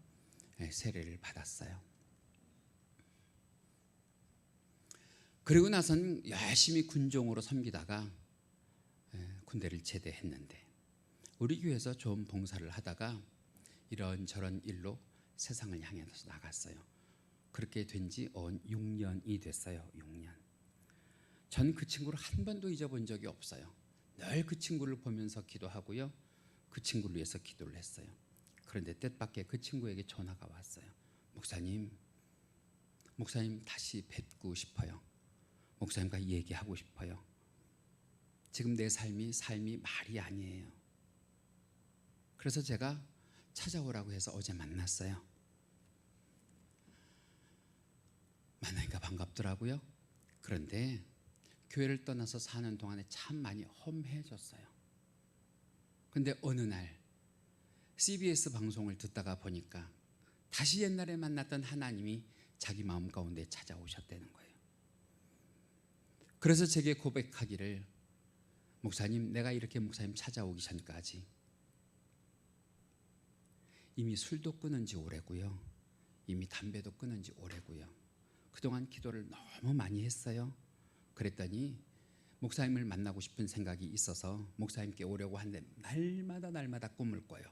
세례를 받았어요. 그리고 나선 열심히 군종으로 섬기다가 군대를 제대했는데 우리 교회에서 좀 봉사를 하다가 이런저런 일로 세상을 향해서 나갔어요. 그렇게 된 지 6년이 됐어요. 6년. 전 그 친구를 한 번도 잊어본 적이 없어요. 늘 그 친구를 보면서 기도하고요. 그 친구를 위해서 기도를 했어요. 그런데 뜻밖의 그 친구에게 전화가 왔어요. 목사님 다시 뵙고 싶어요. 목사님과 얘기하고 싶어요. 지금 내 삶이 말이 아니에요. 그래서 제가 찾아오라고 해서 어제 만났어요. 만나니까 반갑더라고요. 그런데 교회를 떠나서 사는 동안에 참 많이 험해졌어요. 근데 어느 날 CBS 방송을 듣다가 보니까 다시 옛날에 만났던 하나님이 자기 마음 가운데 찾아오셨다는 거예요. 그래서 제게 고백하기를 목사님, 내가 이렇게 목사님 찾아오기 전까지 이미 술도 끊은 지 오래고요. 이미 담배도 끊은 지 오래고요. 그동안 기도를 너무 많이 했어요. 그랬더니 목사님을 만나고 싶은 생각이 있어서 목사님께 오려고 하는데 날마다 꿈을 꿔요.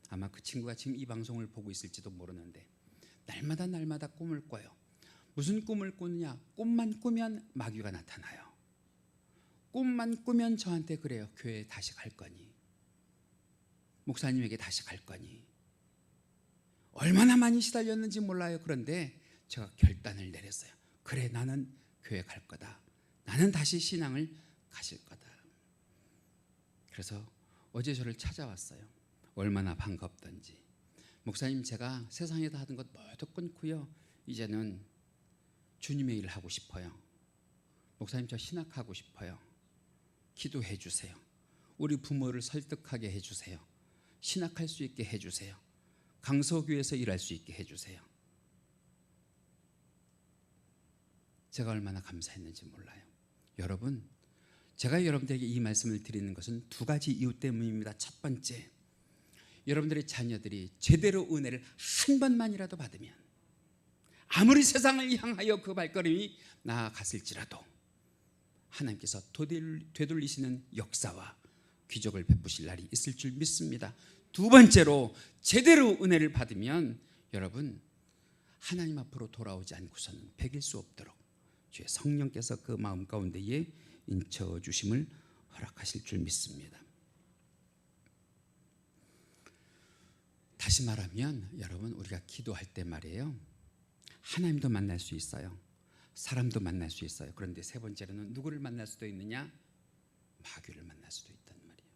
아마 그 친구가 지금 이 방송을 보고 있을지도 모르는데 날마다 꿈을 꿔요. 무슨 꿈을 꾸느냐? 꿈만 꾸면 마귀가 나타나요. 꿈만 꾸면 저한테 그래요. 교회에 다시 갈 거니? 목사님에게 다시 갈 거니? 얼마나 많이 시달렸는지 몰라요. 그런데 제가 결단을 내렸어요. 그래, 나는 교회 갈 거다. 나는 다시 신앙을 가질 거다. 그래서 어제 저를 찾아왔어요. 얼마나 반갑던지. 목사님, 제가 세상에서 하던 것 모두 끊고요. 이제는 주님의 일을 하고 싶어요. 목사님, 저 신학하고 싶어요. 기도해 주세요. 우리 부모를 설득하게 해주세요. 신학할 수 있게 해주세요. 강서교회에서 일할 수 있게 해주세요. 제가 얼마나 감사했는지 몰라요. 여러분, 제가 여러분들에게 이 말씀을 드리는 것은 두 가지 이유 때문입니다. 첫 번째, 여러분들의 자녀들이 제대로 은혜를 한 번만이라도 받으면 아무리 세상을 향하여 그 발걸음이 나아갔을지라도 하나님께서 되돌리시는 역사와 기적을 베푸실 날이 있을 줄 믿습니다. 두 번째로, 제대로 은혜를 받으면 여러분 하나님 앞으로 돌아오지 않고서는 배길 수 없도록 주의 성령께서 그 마음 가운데에 인쳐 주심을 허락하실 줄 믿습니다. 다시 말하면 여러분, 우리가 기도할 때 말이에요, 하나님도 만날 수 있어요. 사람도 만날 수 있어요. 그런데 세 번째로는 누구를 만날 수도 있느냐? 마귀를 만날 수도 있단 말이에요.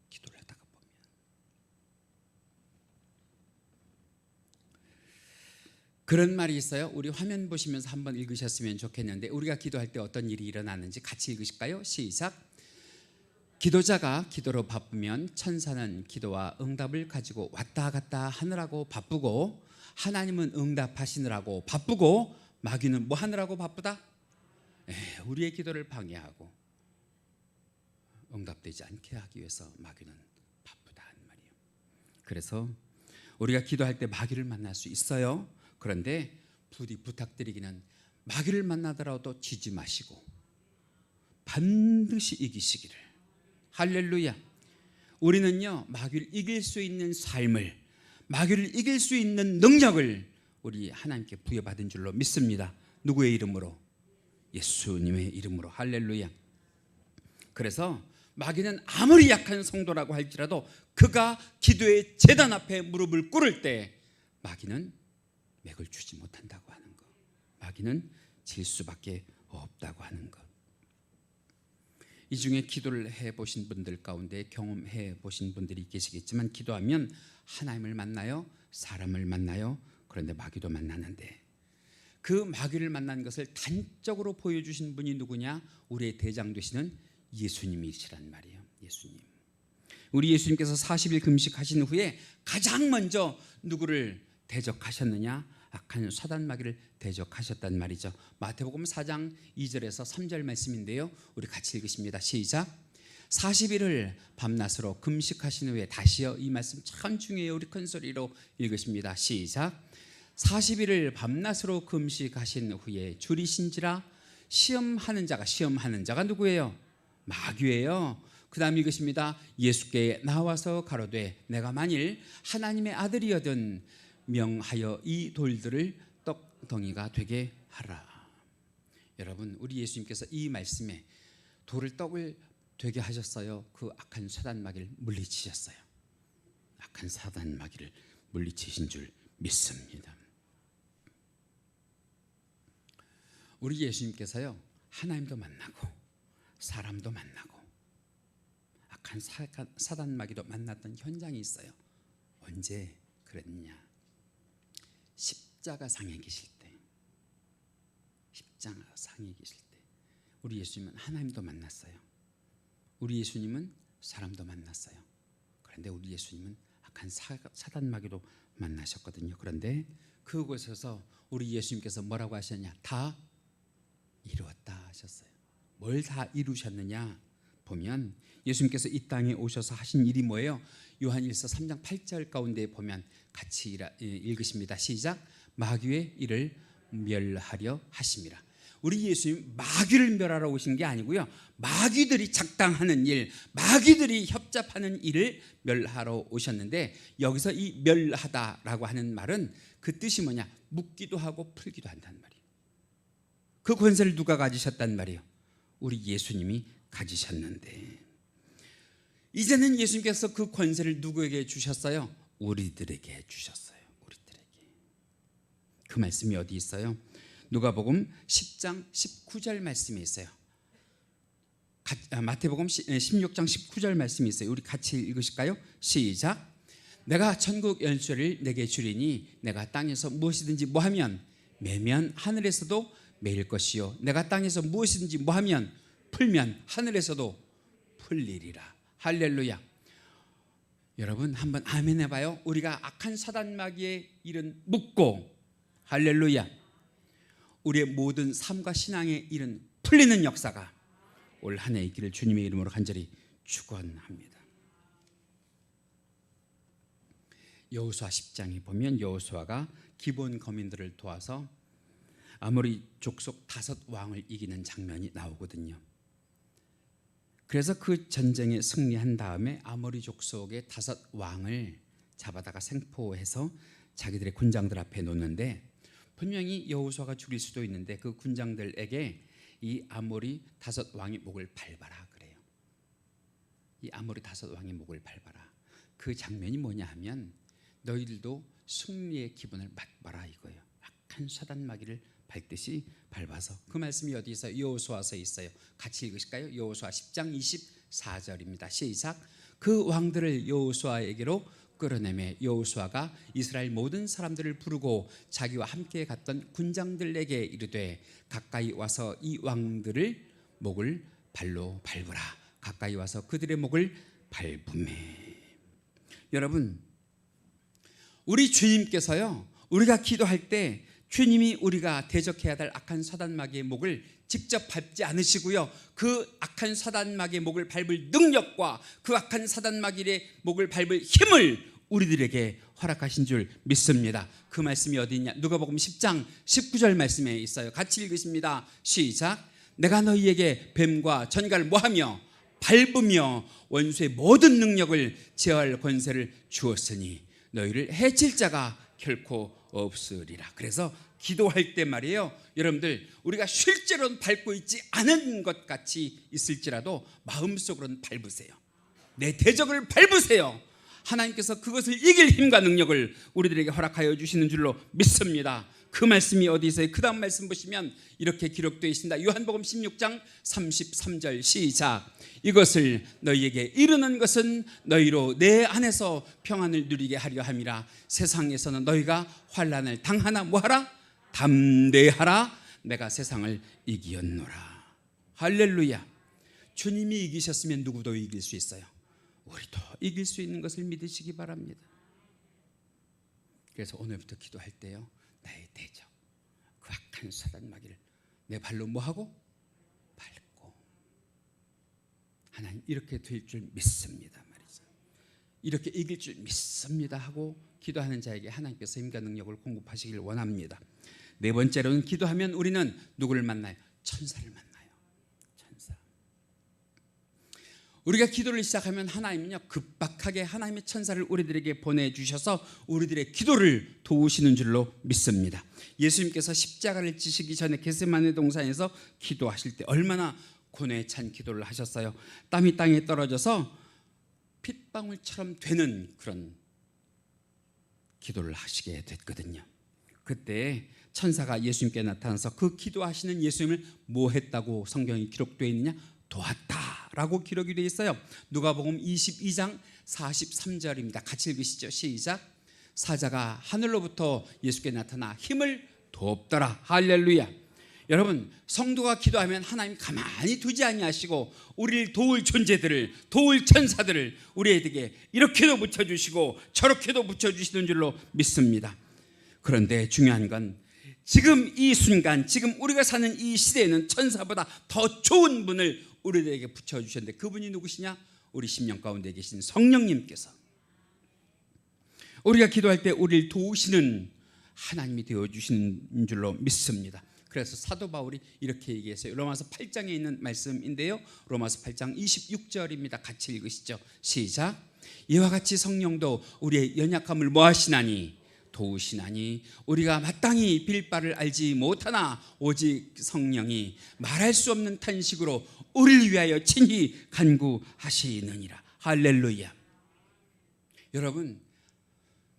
기도를 하다가 보면. 그런 말이 있어요. 우리 화면 보시면서 한번 읽으셨으면 좋겠는데, 우리가 기도할 때 어떤 일이 일어나는지 같이 읽으실까요? 시작. 기도자가 기도로 바쁘면 천사는 기도와 응답을 가지고 왔다 갔다 하느라고 바쁘고, 하나님은 응답하시느라고 바쁘고, 마귀는 뭐 하느라고 바쁘다? 우리의 기도를 방해하고 응답되지 않게 하기 위해서 마귀는 바쁘다 한 말이에요. 그래서 우리가 기도할 때 마귀를 만날 수 있어요. 그런데 부디 부탁드리기는 마귀를 만나더라도 지지 마시고 반드시 이기시기를. 할렐루야. 우리는요, 마귀를 이길 수 있는 삶을, 마귀를 이길 수 있는 능력을 우리 하나님께 부여받은 줄로 믿습니다. 누구의 이름으로? 예수님의 이름으로. 할렐루야. 그래서 마귀는 아무리 약한 성도라고 할지라도 그가 기도의 제단 앞에 무릎을 꿇을 때 마귀는 맥을 주지 못한다고 하는 것, 마귀는 질 수밖에 없다고 하는 것. 이 중에 기도를 해보신 분들 가운데 경험해 보신 분들이 계시겠지만, 기도하면 하나님을 만나요? 사람을 만나요? 그런데 마귀도 만나는데, 그 마귀를 만난 것을 단적으로 보여주신 분이 누구냐? 우리의 대장 되시는 예수님이시란 말이에요. 예수님. 우리 예수님께서 40일 금식하신 후에 가장 먼저 누구를 대적하셨느냐? 악한 사단 마귀를 대적하셨단 말이죠. 마태복음 4장 2절에서 3절 말씀인데요, 우리 같이 읽으십니다. 시작. 40일을 밤낮으로 금식하신 후에, 다시요, 이 말씀 참 중요해요. 우리 큰 소리로 읽으십니다. 시작. 40일을 밤낮으로 금식하신 후에 줄이신지라 시험하는 자가 누구예요? 마귀예요. 그 다음 읽으십니다. 예수께 나와서 가로되 내가 만일 하나님의 아들이여든 명하여 이 돌들을 떡덩이가 되게 하라. 여러분, 우리 예수님께서 이 말씀에 돌을 떡을 되게 하셨어요. 그 악한 사단 마귀를 물리치셨어요. 악한 사단 마귀를 물리치신 줄 믿습니다. 우리 예수님께서요, 하나님도 만나고 사람도 만나고 악한 사단 마귀도 만났던 현장이 있어요. 언제 그랬냐? 십자가상에 계실 때, 십자가상에 계실 때 우리 예수님은 하나님도 만났어요. 우리 예수님은 사람도 만났어요. 그런데 우리 예수님은 악한 사단 마귀도 만나셨거든요. 그런데 그곳에서 우리 예수님께서 뭐라고 하셨냐? 다 이루었다 하셨어요. 뭘 다 이루셨느냐 보면, 예수님께서 이 땅에 오셔서 하신 일이 뭐예요? 요한일서 3장 8절 가운데 보면 같이 읽으십니다. 시작. 마귀의 일을 멸하려 하심이라. 우리 예수님 마귀를 멸하러 오신 게 아니고요, 마귀들이 작당하는 일, 마귀들이 협잡하는 일을 멸하러 오셨는데, 여기서 이 멸하다라고 하는 말은 그 뜻이 뭐냐? 묶기도 하고 풀기도 한단 말이에요. 그 권세를 누가 가지셨단 말이에요? 우리 예수님이 가지셨는데, 이제는 예수님께서 그 권세를 누구에게 주셨어요? 우리들에게 주셨어요. 우리들에게. 그 말씀이 어디 있어요? 누가복음 10장 19절 말씀이 있어요. 마태복음 16장 19절 말씀이 있어요. 우리 같이 읽으실까요? 시작. 내가 천국 열쇠를 내게 주리니 내가 땅에서 무엇이든지 뭐하면 매면 하늘에서도 매일 것이요, 내가 땅에서 무엇이든지 뭐하면 풀면 하늘에서도 풀리리라. 할렐루야. 여러분 한번 아멘 해봐요. 우리가 악한 사단 마귀의 일은 묶고, 할렐루야, 우리의 모든 삶과 신앙의 일은 풀리는 역사가 올 한 해 있기를 주님의 이름으로 간절히 축원합니다. 여호수아 10장에 보면 여호수아가 기본 거민들을 도와서 아모리 족속 5왕을 이기는 장면이 나오거든요. 그래서 그 전쟁에 승리한 다음에 아모리 족속의 5왕을 잡아다가 생포해서 자기들의 군장들 앞에 놓는데, 분명히 여호수아가 죽일 수도 있는데 그 군장들에게 이 아모리 5왕의 목을 밟아라 그래요. 이 아모리 5왕의 목을 밟아라. 그 장면이 뭐냐 하면, 너희들도 승리의 기분을 맛봐라 이거예요. 악한 사단 마귀를 밟듯이 밟아서. 그 말씀이 어디 있어요? 여호수아서에 있어요. 같이 읽으실까요? 여호수아 10장 24절입니다. 시작. 그 왕들을 여호수아에게로 끌어내매 여호수아가 이스라엘 모든 사람들을 부르고 자기와 함께 갔던 군장들에게 이르되 가까이 와서 이 왕들을 목을 발로 밟으라. 가까이 와서 그들의 목을 밟으매. 여러분, 우리 주님께서요, 우리가 기도할 때 주님이 우리가 대적해야 될 악한 사단 마귀의 목을 직접 밟지 않으시고요, 그 악한 사단 마귀의 목을 밟을 능력과 그 악한 사단 마귀의 목을 밟을 힘을 우리들에게 허락하신 줄 믿습니다. 그 말씀이 어디 있냐? 누가복음 10장 19절 말씀에 있어요. 같이 읽으십니다. 시작. 내가 너희에게 뱀과 전갈을 뭐하며 밟으며 원수의 모든 능력을 제어할 권세를 주었으니 너희를 해칠 자가 결코 없으리라. 그래서 기도할 때 말이에요, 여러분들, 우리가 실제로는 밟고 있지 않은 것 같이 있을지라도 마음속으로는 밟으세요. 내 대적을 밟으세요. 하나님께서 그것을 이길 힘과 능력을 우리들에게 허락하여 주시는 줄로 믿습니다. 그 말씀이 어디 있어요? 그 다음 말씀 보시면 이렇게 기록되어 있습니다. 요한복음 16장 33절 시작. 이것을 너희에게 이르는 것은 너희로 내 안에서 평안을 누리게 하려 함이라. 세상에서는 너희가 환난을 당하나 뭐하라? 담대하라. 내가 세상을 이기었노라. 할렐루야. 주님이 이기셨으면 누구도 이길 수 있어요. 우리도 이길 수 있는 것을 믿으시기 바랍니다. 그래서 오늘부터 기도할 때요, 나의 대적, 그 악한 사단 마귀를 내 발로 뭐하고? 밟고. 하나님 이렇게 될 줄 믿습니다 말이죠. 이렇게 이길 줄 믿습니다 하고 기도하는 자에게 하나님께서 힘과 능력을 공급하시길 원합니다. 네 번째로는 기도하면 우리는 누구를 만나요? 천사를 만나요. 천사. 우리가 기도를 시작하면 하나님은요, 급박하게 하나님의 천사를 우리들에게 보내주셔서 우리들의 기도를 도우시는 줄로 믿습니다. 예수님께서 십자가를 지시기 전에 겟세마네 동산에서 기도하실 때 얼마나 고뇌에 찬 기도를 하셨어요. 땀이 땅에 떨어져서 핏방울처럼 되는 그런 기도를 하시게 됐거든요. 그때 천사가 예수님께 나타나서 그 기도하시는 예수님을 뭐 했다고 성경이 기록되어 있느냐? 도왔다라고 기록이 되어 있어요. 누가복음 22장 43절입니다. 같이 읽으시죠. 시작. 사자가 하늘로부터 예수께 나타나 힘을 돕더라. 할렐루야. 여러분, 성도가 기도하면 하나님 가만히 두지 아니하시고 우리를 도울 존재들을, 도울 천사들을 우리에게 이렇게도 붙여주시고 저렇게도 붙여주시는 줄로 믿습니다. 그런데 중요한 건 지금 이 순간, 지금 우리가 사는 이 시대에는 천사보다 더 좋은 분을 우리들에게 붙여주셨는데 그분이 누구시냐? 우리 심령 가운데 계신 성령님께서 우리가 기도할 때 우리를 도우시는 하나님이 되어주시는 줄로 믿습니다. 그래서 사도 바울이 이렇게 얘기했어요. 로마서 8장에 있는 말씀인데요, 로마서 8장 26절입니다. 같이 읽으시죠. 시작. 이와 같이 성령도 우리의 연약함을 뭐하시나니? 도우시나니 우리가 마땅히 빌 바를 알지 못하나 오직 성령이 말할 수 없는 탄식으로 우리를 위하여 친히 간구하시느니라. 할렐루야. 여러분,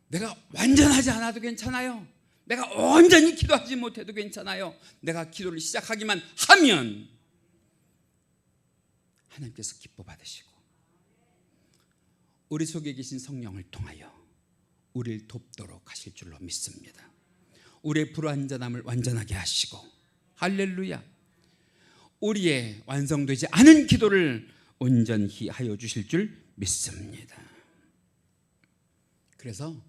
내가 완전하지 않아도 괜찮아요. 내가 온전히 기도하지 못해도 괜찮아요. 내가 기도를 시작하기만 하면 하나님께서 기뻐 받으시고 우리 속에 계신 성령을 통하여 우리를 돕도록 하실 줄로 믿습니다. 우리의 불완전함을 완전하게 하시고, 할렐루야, 우리의 완성되지 않은 기도를 온전히 하여 주실 줄 믿습니다. 그래서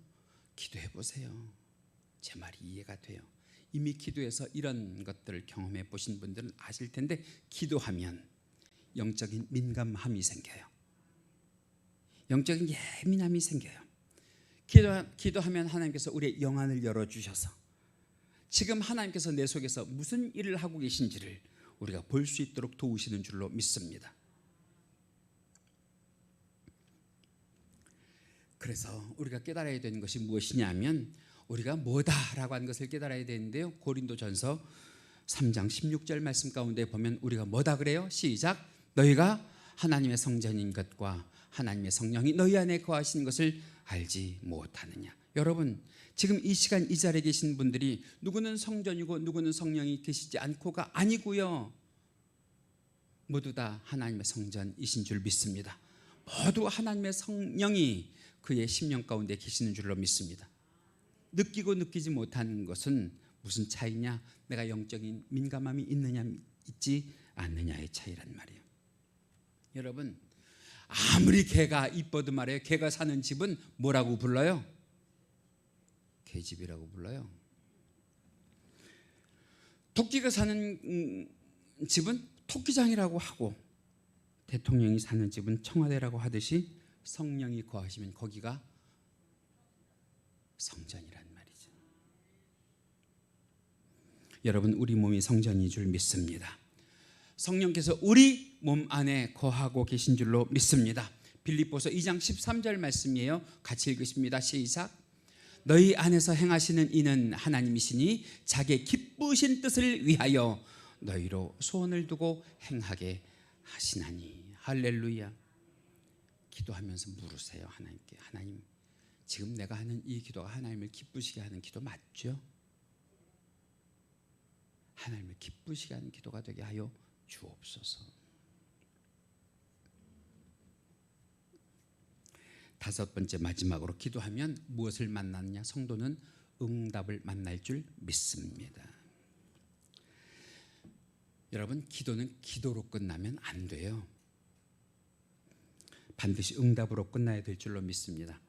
기도해 보세요. 제 말이 이해가 돼요. 이미 기도해서 이런 것들을 경험해 보신 분들은 아실 텐데, 기도하면 영적인 민감함이 생겨요. 영적인 예민함이 생겨요. 기도하면 하나님께서 우리의 영안을 열어주셔서 지금 하나님께서 내 속에서 무슨 일을 하고 계신지를 우리가 볼 수 있도록 도우시는 줄로 믿습니다. 그래서 우리가 깨달아야 되는 것이 무엇이냐면 우리가 뭐다라고 하는 것을 깨달아야 되는데요, 고린도전서 3장 16절 말씀 가운데 보면 우리가 뭐다 그래요? 시작. 너희가 하나님의 성전인 것과 하나님의 성령이 너희 안에 거하시는 것을 알지 못하느냐. 여러분, 지금 이 시간 이 자리에 계신 분들이 누구는 성전이고 누구는 성령이 계시지 않고가 아니고요, 모두 다 하나님의 성전이신 줄 믿습니다. 모두 하나님의 성령이 그의 심령 가운데 계시는 줄로 믿습니다. 느끼고 느끼지 못하는 것은 무슨 차이냐? 내가 영적인 민감함이 있느냐 있지 않느냐의 차이란 말이에요. 여러분, 아무리 개가 이뻐도 말이에요, 개가 사는 집은 뭐라고 불러요? 개집이라고 불러요. 토끼가 사는 집은 토끼장이라고 하고, 대통령이 사는 집은 청와대라고 하듯이 성령이 거하시면 거기가 성전이란 말이죠. 여러분, 우리 몸이 성전인 줄 믿습니다. 성령께서 우리 몸 안에 거하고 계신 줄로 믿습니다. 빌립보서 2장 13절 말씀이에요. 같이 읽으십니다. 시작. 너희 안에서 행하시는 이는 하나님이시니 자기의 기쁘신 뜻을 위하여 너희로 소원을 두고 행하게 하시나니. 할렐루야. 기도하면서 물으세요. 하나님께. 하나님, 지금 내가 하는 이 기도가 하나님을 기쁘시게 하는 기도 맞죠? 하나님을 기쁘시게 하는 기도가 되게 하여 주옵소서. 다섯 번째, 마지막으로 기도하면 무엇을 만나느냐? 성도는 응답을 만날 줄 믿습니다. 여러분, 기도는 기도로 끝나면 안 돼요. 반드시 응답으로 끝나야 될 줄로 믿습니다.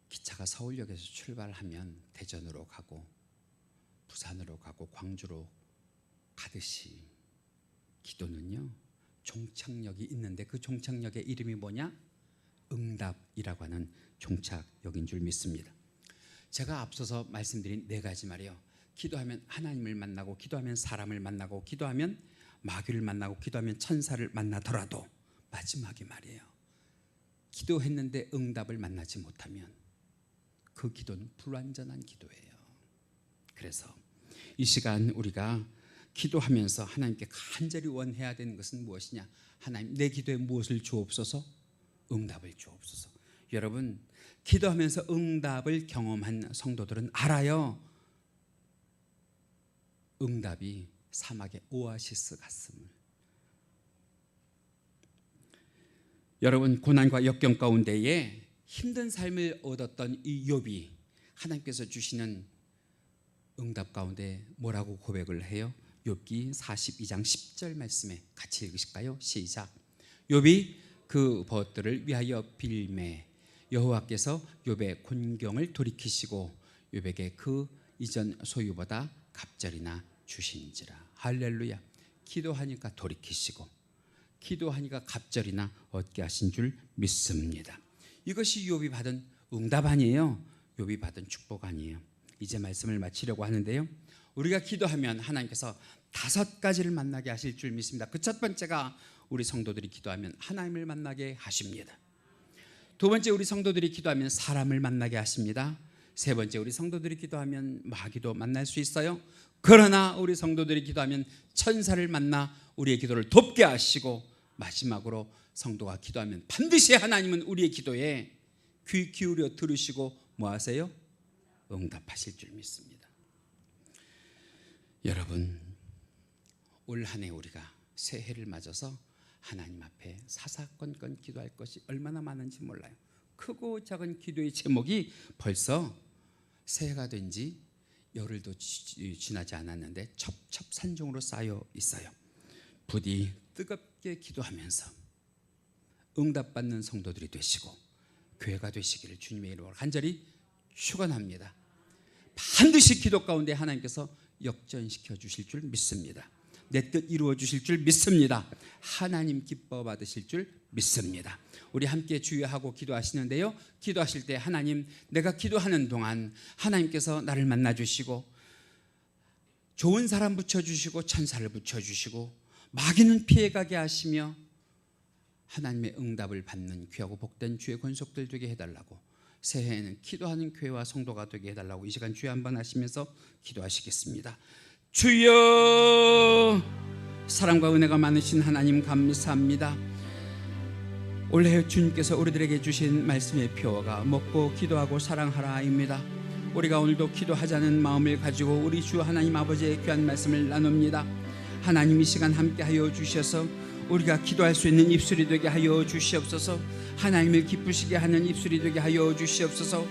기차가 서울역에서 출발하면 대전으로 가고 부산으로 가고 광주로 가듯이 기도는요, 종착역이 있는데 그 종착역의 이름이 뭐냐? 응답이라고 하는 종착역인 줄 믿습니다. 제가 앞서서 말씀드린 네 가지 말이에요. 기도하면 하나님을 만나고, 기도하면 사람을 만나고, 기도하면 마귀를 만나고, 기도하면 천사를 만나더라도 마지막이 말이에요, 기도했는데 응답을 만나지 못하면 그 기도는 불완전한 기도예요. 그래서 이 시간 우리가 기도하면서 하나님께 간절히 원해야 되는 것은 무엇이냐? 하나님, 내 기도에 무엇을 주옵소서? 응답을 주옵소서. 여러분, 기도하면서 응답을 경험한 성도들은 알아요. 응답이 사막의 오아시스 같음을. 여러분, 고난과 역경 가운데에 힘든 삶을 얻었던 이 욥이 하나님께서 주시는 응답 가운데 뭐라고 고백을 해요? 욥기 42장 10절 말씀에 같이 읽으실까요? 시작. 욥이 그 벗들을 위하여 빌매 여호와께서 욥의 곤경을 돌이키시고 욥에게 그 이전 소유보다 갑절이나 주신지라. 할렐루야. 기도하니까 돌이키시고 기도하니까 갑절이나 얻게 하신 줄 믿습니다. 이것이 욥이 받은 응답 아니에요. 욥이 받은 축복 아니에요. 이제 말씀을 마치려고 하는데요, 우리가 기도하면 하나님께서 5가지를 만나게 하실 줄 믿습니다. 그 첫 번째가 우리 성도들이 기도하면 하나님을 만나게 하십니다. 두 번째, 우리 성도들이 기도하면 사람을 만나게 하십니다. 세 번째, 우리 성도들이 기도하면 마귀도 만날 수 있어요. 그러나 우리 성도들이 기도하면 천사를 만나 우리의 기도를 돕게 하시고, 마지막으로 성도가 기도하면 반드시 하나님은 우리의 기도에 귀 기울여 들으시고 뭐 하세요? 응답하실 줄 믿습니다. 여러분, 올 한 해 우리가 새해를 맞아서 하나님 앞에 사사건건 기도할 것이 얼마나 많은지 몰라요. 크고 작은 기도의 제목이 벌써 새해가 된 지 열흘도 지나지 않았는데 첩첩산중으로 쌓여 있어요. 부디 뜨겁게 기도하면서 응답받는 성도들이 되시고 교회가 되시기를 주님의 이름으로 간절히 축원합니다. 반드시 기도 가운데 하나님께서 역전시켜 주실 줄 믿습니다. 내 뜻 이루어 주실 줄 믿습니다. 하나님 기뻐 받으실 줄 믿습니다. 우리 함께 주의하고 기도하시는데요, 기도하실 때 하나님, 내가 기도하는 동안 하나님께서 나를 만나 주시고 좋은 사람 붙여주시고 천사를 붙여주시고 마귀는 피해가게 하시며 하나님의 응답을 받는 귀하고 복된 주의 권속들 되게 해달라고, 새해에는 기도하는 교회와 성도가 되게 해달라고 이 시간 주여 한번 하시면서 기도하시겠습니다. 주여, 사랑과 은혜가 많으신 하나님 감사합니다. 올해 주님께서 우리들에게 주신 말씀의 표어가 먹고 기도하고 사랑하라입니다. 우리가 오늘도 기도하자는 마음을 가지고 우리 주 하나님 아버지의 귀한 말씀을 나눕니다. 하나님, 이 시간 함께하여 주셔서 우리가 기도할 수 있는 입술이 되게 하여 주시옵소서. 하나님을 기쁘시게 하는 입술이 되게 하여 주시옵소서.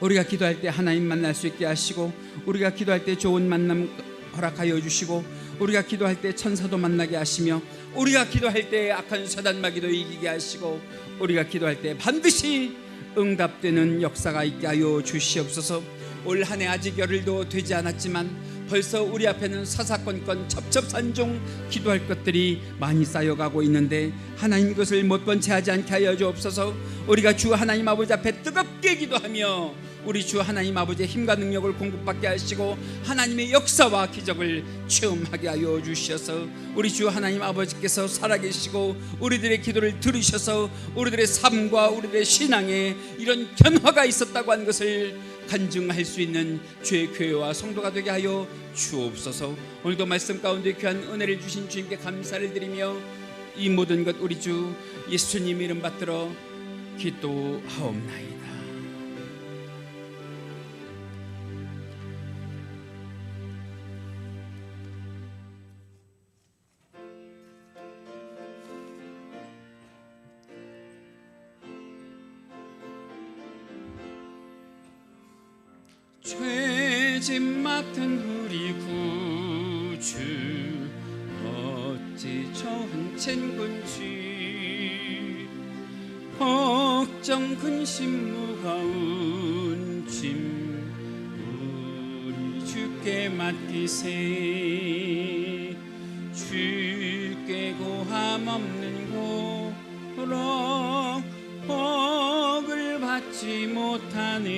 우리가 기도할 때 하나님 만날 수 있게 하시고, 우리가 기도할 때 좋은 만남 허락하여 주시고, 우리가 기도할 때 천사도 만나게 하시며, 우리가 기도할 때 악한 사단 마귀도 이기게 하시고, 우리가 기도할 때 반드시 응답되는 역사가 있게 하여 주시옵소서. 올 한 해 아직 열흘도 되지 않았지만 벌써 우리 앞에는 사사건건 첩첩산중 기도할 것들이 많이 쌓여가고 있는데 하나님 그것을 못 본 채 하지 않게 하여 주옵소서. 우리가 주 하나님 아버지 앞에 뜨겁게 기도하며 우리 주 하나님 아버지의 힘과 능력을 공급받게 하시고 하나님의 역사와 기적을 체험하게 하여 주셔서 우리 주 하나님 아버지께서 살아계시고 우리들의 기도를 들으셔서 우리들의 삶과 우리들의 신앙에 이런 변화가 있었다고 하는 것을 간증할 수 있는 주의 교회와 성도가 되게 하여 주옵소서. 오늘도 말씀 가운데 귀한 은혜를 주신 주님께 감사를 드리며 이 모든 것 우리 주 예수님 이름 받들어 기도하옵나이다. 죄짐 맡은 우리 구주 어찌 좋은 친군지 걱정 근심 무거운 짐 우리 주께 맡기세. 주께 고함 없는 고로 복을 받지 못하니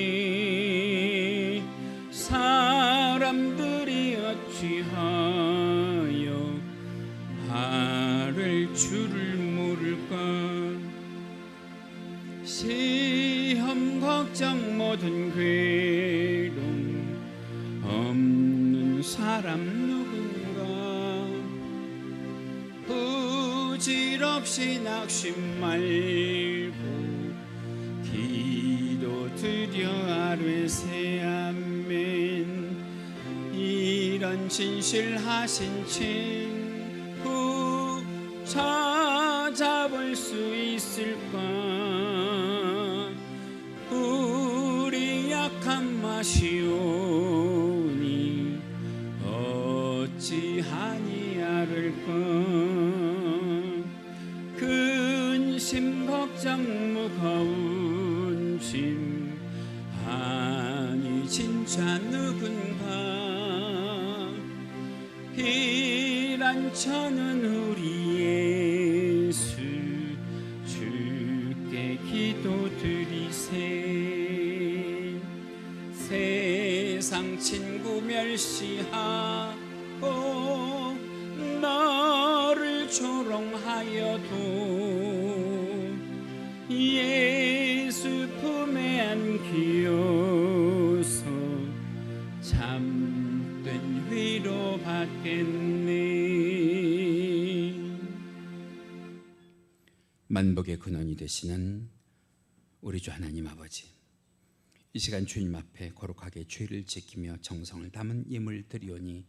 사람들이 어찌하여 하를 줄을 모를까. 시험 걱정 모든 괴로움 없는 사람 누군가. 부질없이 낙심 말고 기도 드려 아뢰세. 아멘. 이런 진실하신 친구 찾아볼 수 있을까. 우리 약한 마시오니 어찌하니 아를까. 근심 걱정 무거운 짐 아니 진짜 누군가. 피난처는 우리 예수 주께 기도드리세. 세상 친구 멸시하고 너를 조롱하여도 예수 품에 안기어서 참된 위로 받겠네. 만복의 근원이 되시는 우리 주 하나님 아버지, 이 시간 주님 앞에 거룩하게 죄를 지키며 정성을 담은 예물 드리오니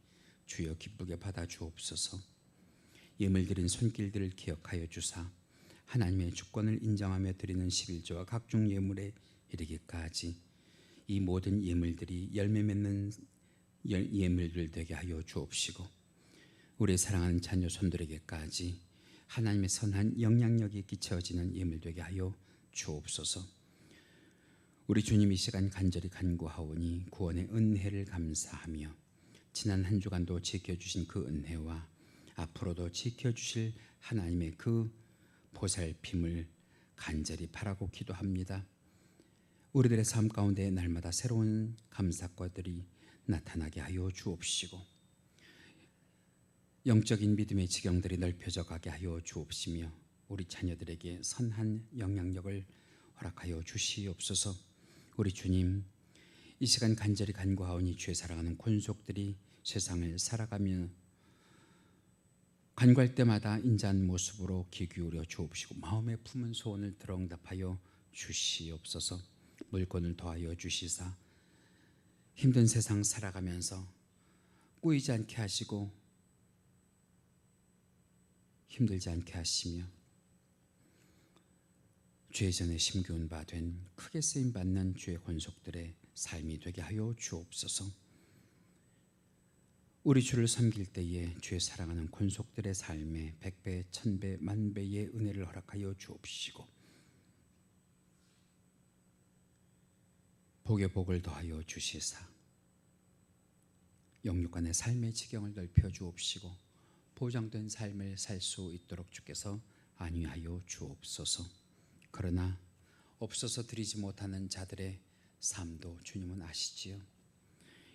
주여 기쁘게 받아 주옵소서. 예물 드린 손길들을 기억하여 주사 하나님의 주권을 인정하며 드리는 11조와 각종 예물에 이르기까지 이 모든 예물들이 열매 맺는 예물들 되게 하여 주옵시고 우리 사랑하는 자녀 손들에게까지 하나님의 선한 영향력이 끼쳐지는 예물 되게 하여 주옵소서. 우리 주님 이 시간 간절히 간구하오니 구원의 은혜를 감사하며 지난 한 주간도 지켜주신 그 은혜와 앞으로도 지켜주실 하나님의 그 보살핌을 간절히 바라고 기도합니다. 우리들의 삶 가운데 날마다 새로운 감사과들이 나타나게 하여 주옵시고 영적인 믿음의 지경들이 넓혀져 가게 하여 주옵시며 우리 자녀들에게 선한 영향력을 허락하여 주시옵소서. 우리 주님, 이 시간 간절히 간구하오니 주의 사랑하는 권속들이 세상을 살아가며 간구할 때마다 인자한 모습으로 귀 기울여 주옵시고 마음에 품은 소원을 들어 응답하여 주시옵소서. 물건을 더하여 주시사 힘든 세상 살아가면서 꼬이지 않게 하시고 힘들지 않게 하시며 주의 전에 심기운 바 된 크게 쓰임받는 주의 권속들의 삶이 되게 하여 주옵소서. 우리 주를 섬길 때에 주의 사랑하는 권속들의 삶에 100배, 1000배, 만배의 은혜를 허락하여 주옵시고 복의 복을 더하여 주시사 영육간의 삶의 지경을 넓혀 주옵시고 보장된 삶을 살 수 있도록 주께서 안위하여 주옵소서. 그러나 없어서 드리지 못하는 자들의 삶도 주님은 아시지요.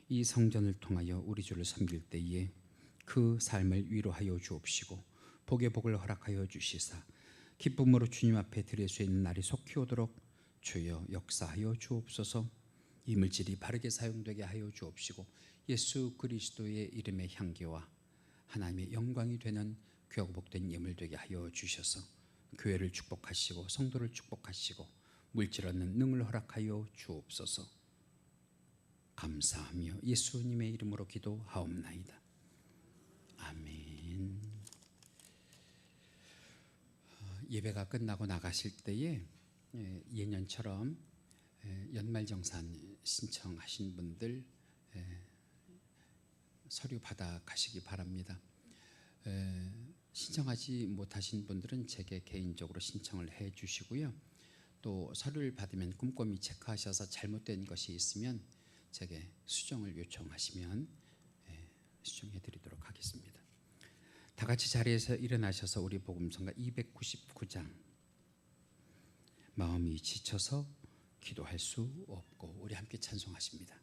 이 성전을 통하여 우리 주를 섬길 때에 그 삶을 위로하여 주옵시고 복의 복을 허락하여 주시사 기쁨으로 주님 앞에 드릴 수 있는 날이 속히 오도록 주여 역사하여 주옵소서. 이 물질이 바르게 사용되게 하여 주옵시고 예수 그리스도의 이름의 향기와 하나님의 영광이 되는 귀하고 복된 예물 되게 하여 주셔서 교회를 축복하시고 성도를 축복하시고 물질 얻는 능을 허락하여 주옵소서. 감사하며 예수님의 이름으로 기도하옵나이다. 아멘. 예배가 끝나고 나가실 때에 예년처럼 연말정산 신청하신 분들 서류 받아 가시기 바랍니다. 신청하지 못하신 분들은 제게 개인적으로 신청을 해 주시고요. 또 서류를 받으면 꼼꼼히 체크하셔서 잘못된 것이 있으면 제게 수정을 요청하시면 수정해 드리도록 하겠습니다. 다 같이 자리에서 일어나셔서 우리 복음성가 299장 마음이 지쳐서 기도할 수 없고 우리 함께 찬송하십니다.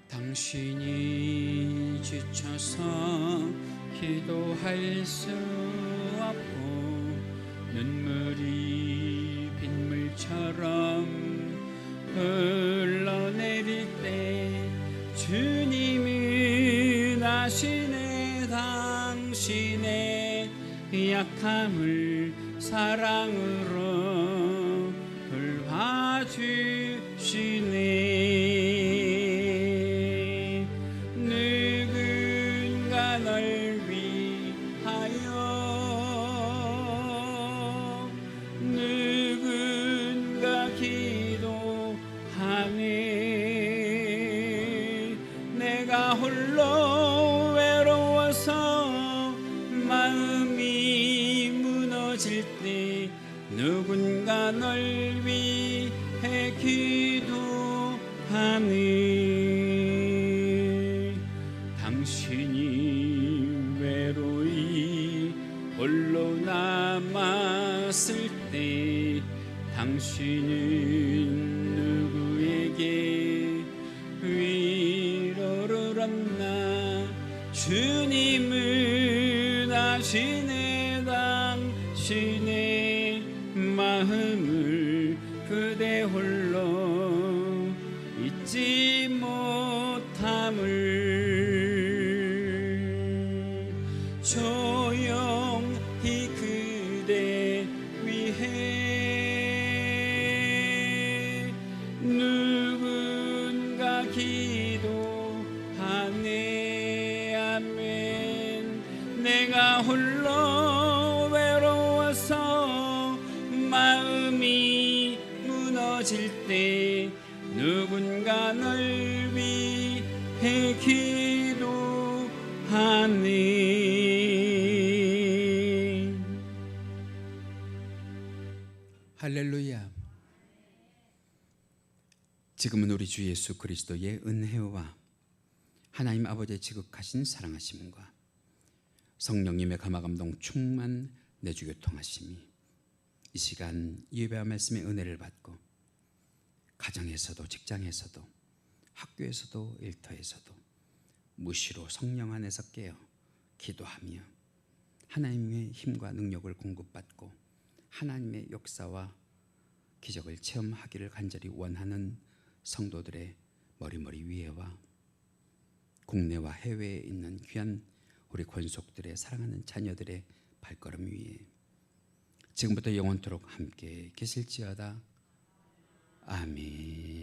당신이 지쳐서 기도할 수 없고 눈물이 빗물처럼 흘러내릴 때 주님은 아시네. 당신의 약함을 사랑으로 돌봐주시네. 누군가 널 위하여 누군가 기도하네. 내가 홀로 외로워서 마음이 무너질 때 누군가 널 위해 기도하네. 당신이 외로이 홀로 남았을 때 당신은 누구에게 위로를 얻나. 주님은 아시네. 당신의 마음을 그대 홀로 잊지 못함을 조용히 그대 위해 누군가 기도하네. 아멘. 내가 홀로 외로워서 마음이 무너질 때 누군가 널 위해 기도하네. 할렐루야. 지금은 우리 주 예수 그리스도의 은혜와 하나님 아버지의 지극하신 사랑하심과 성령님의 감화감동 충만 내주 교통하심이 이 시간 예배와 말씀의 은혜를 받고 가정에서도 직장에서도 학교에서도 일터에서도 무시로 성령 안에서 깨어 기도하며 하나님의 힘과 능력을 공급받고 하나님의 역사와 기적을 체험하기를 간절히 원하는 성도들의 머리머리 위에와 국내와 해외에 있는 귀한 우리 권속들의 사랑하는 자녀들의 발걸음 위에 지금부터 영원토록 함께 계실지어다. 아멘.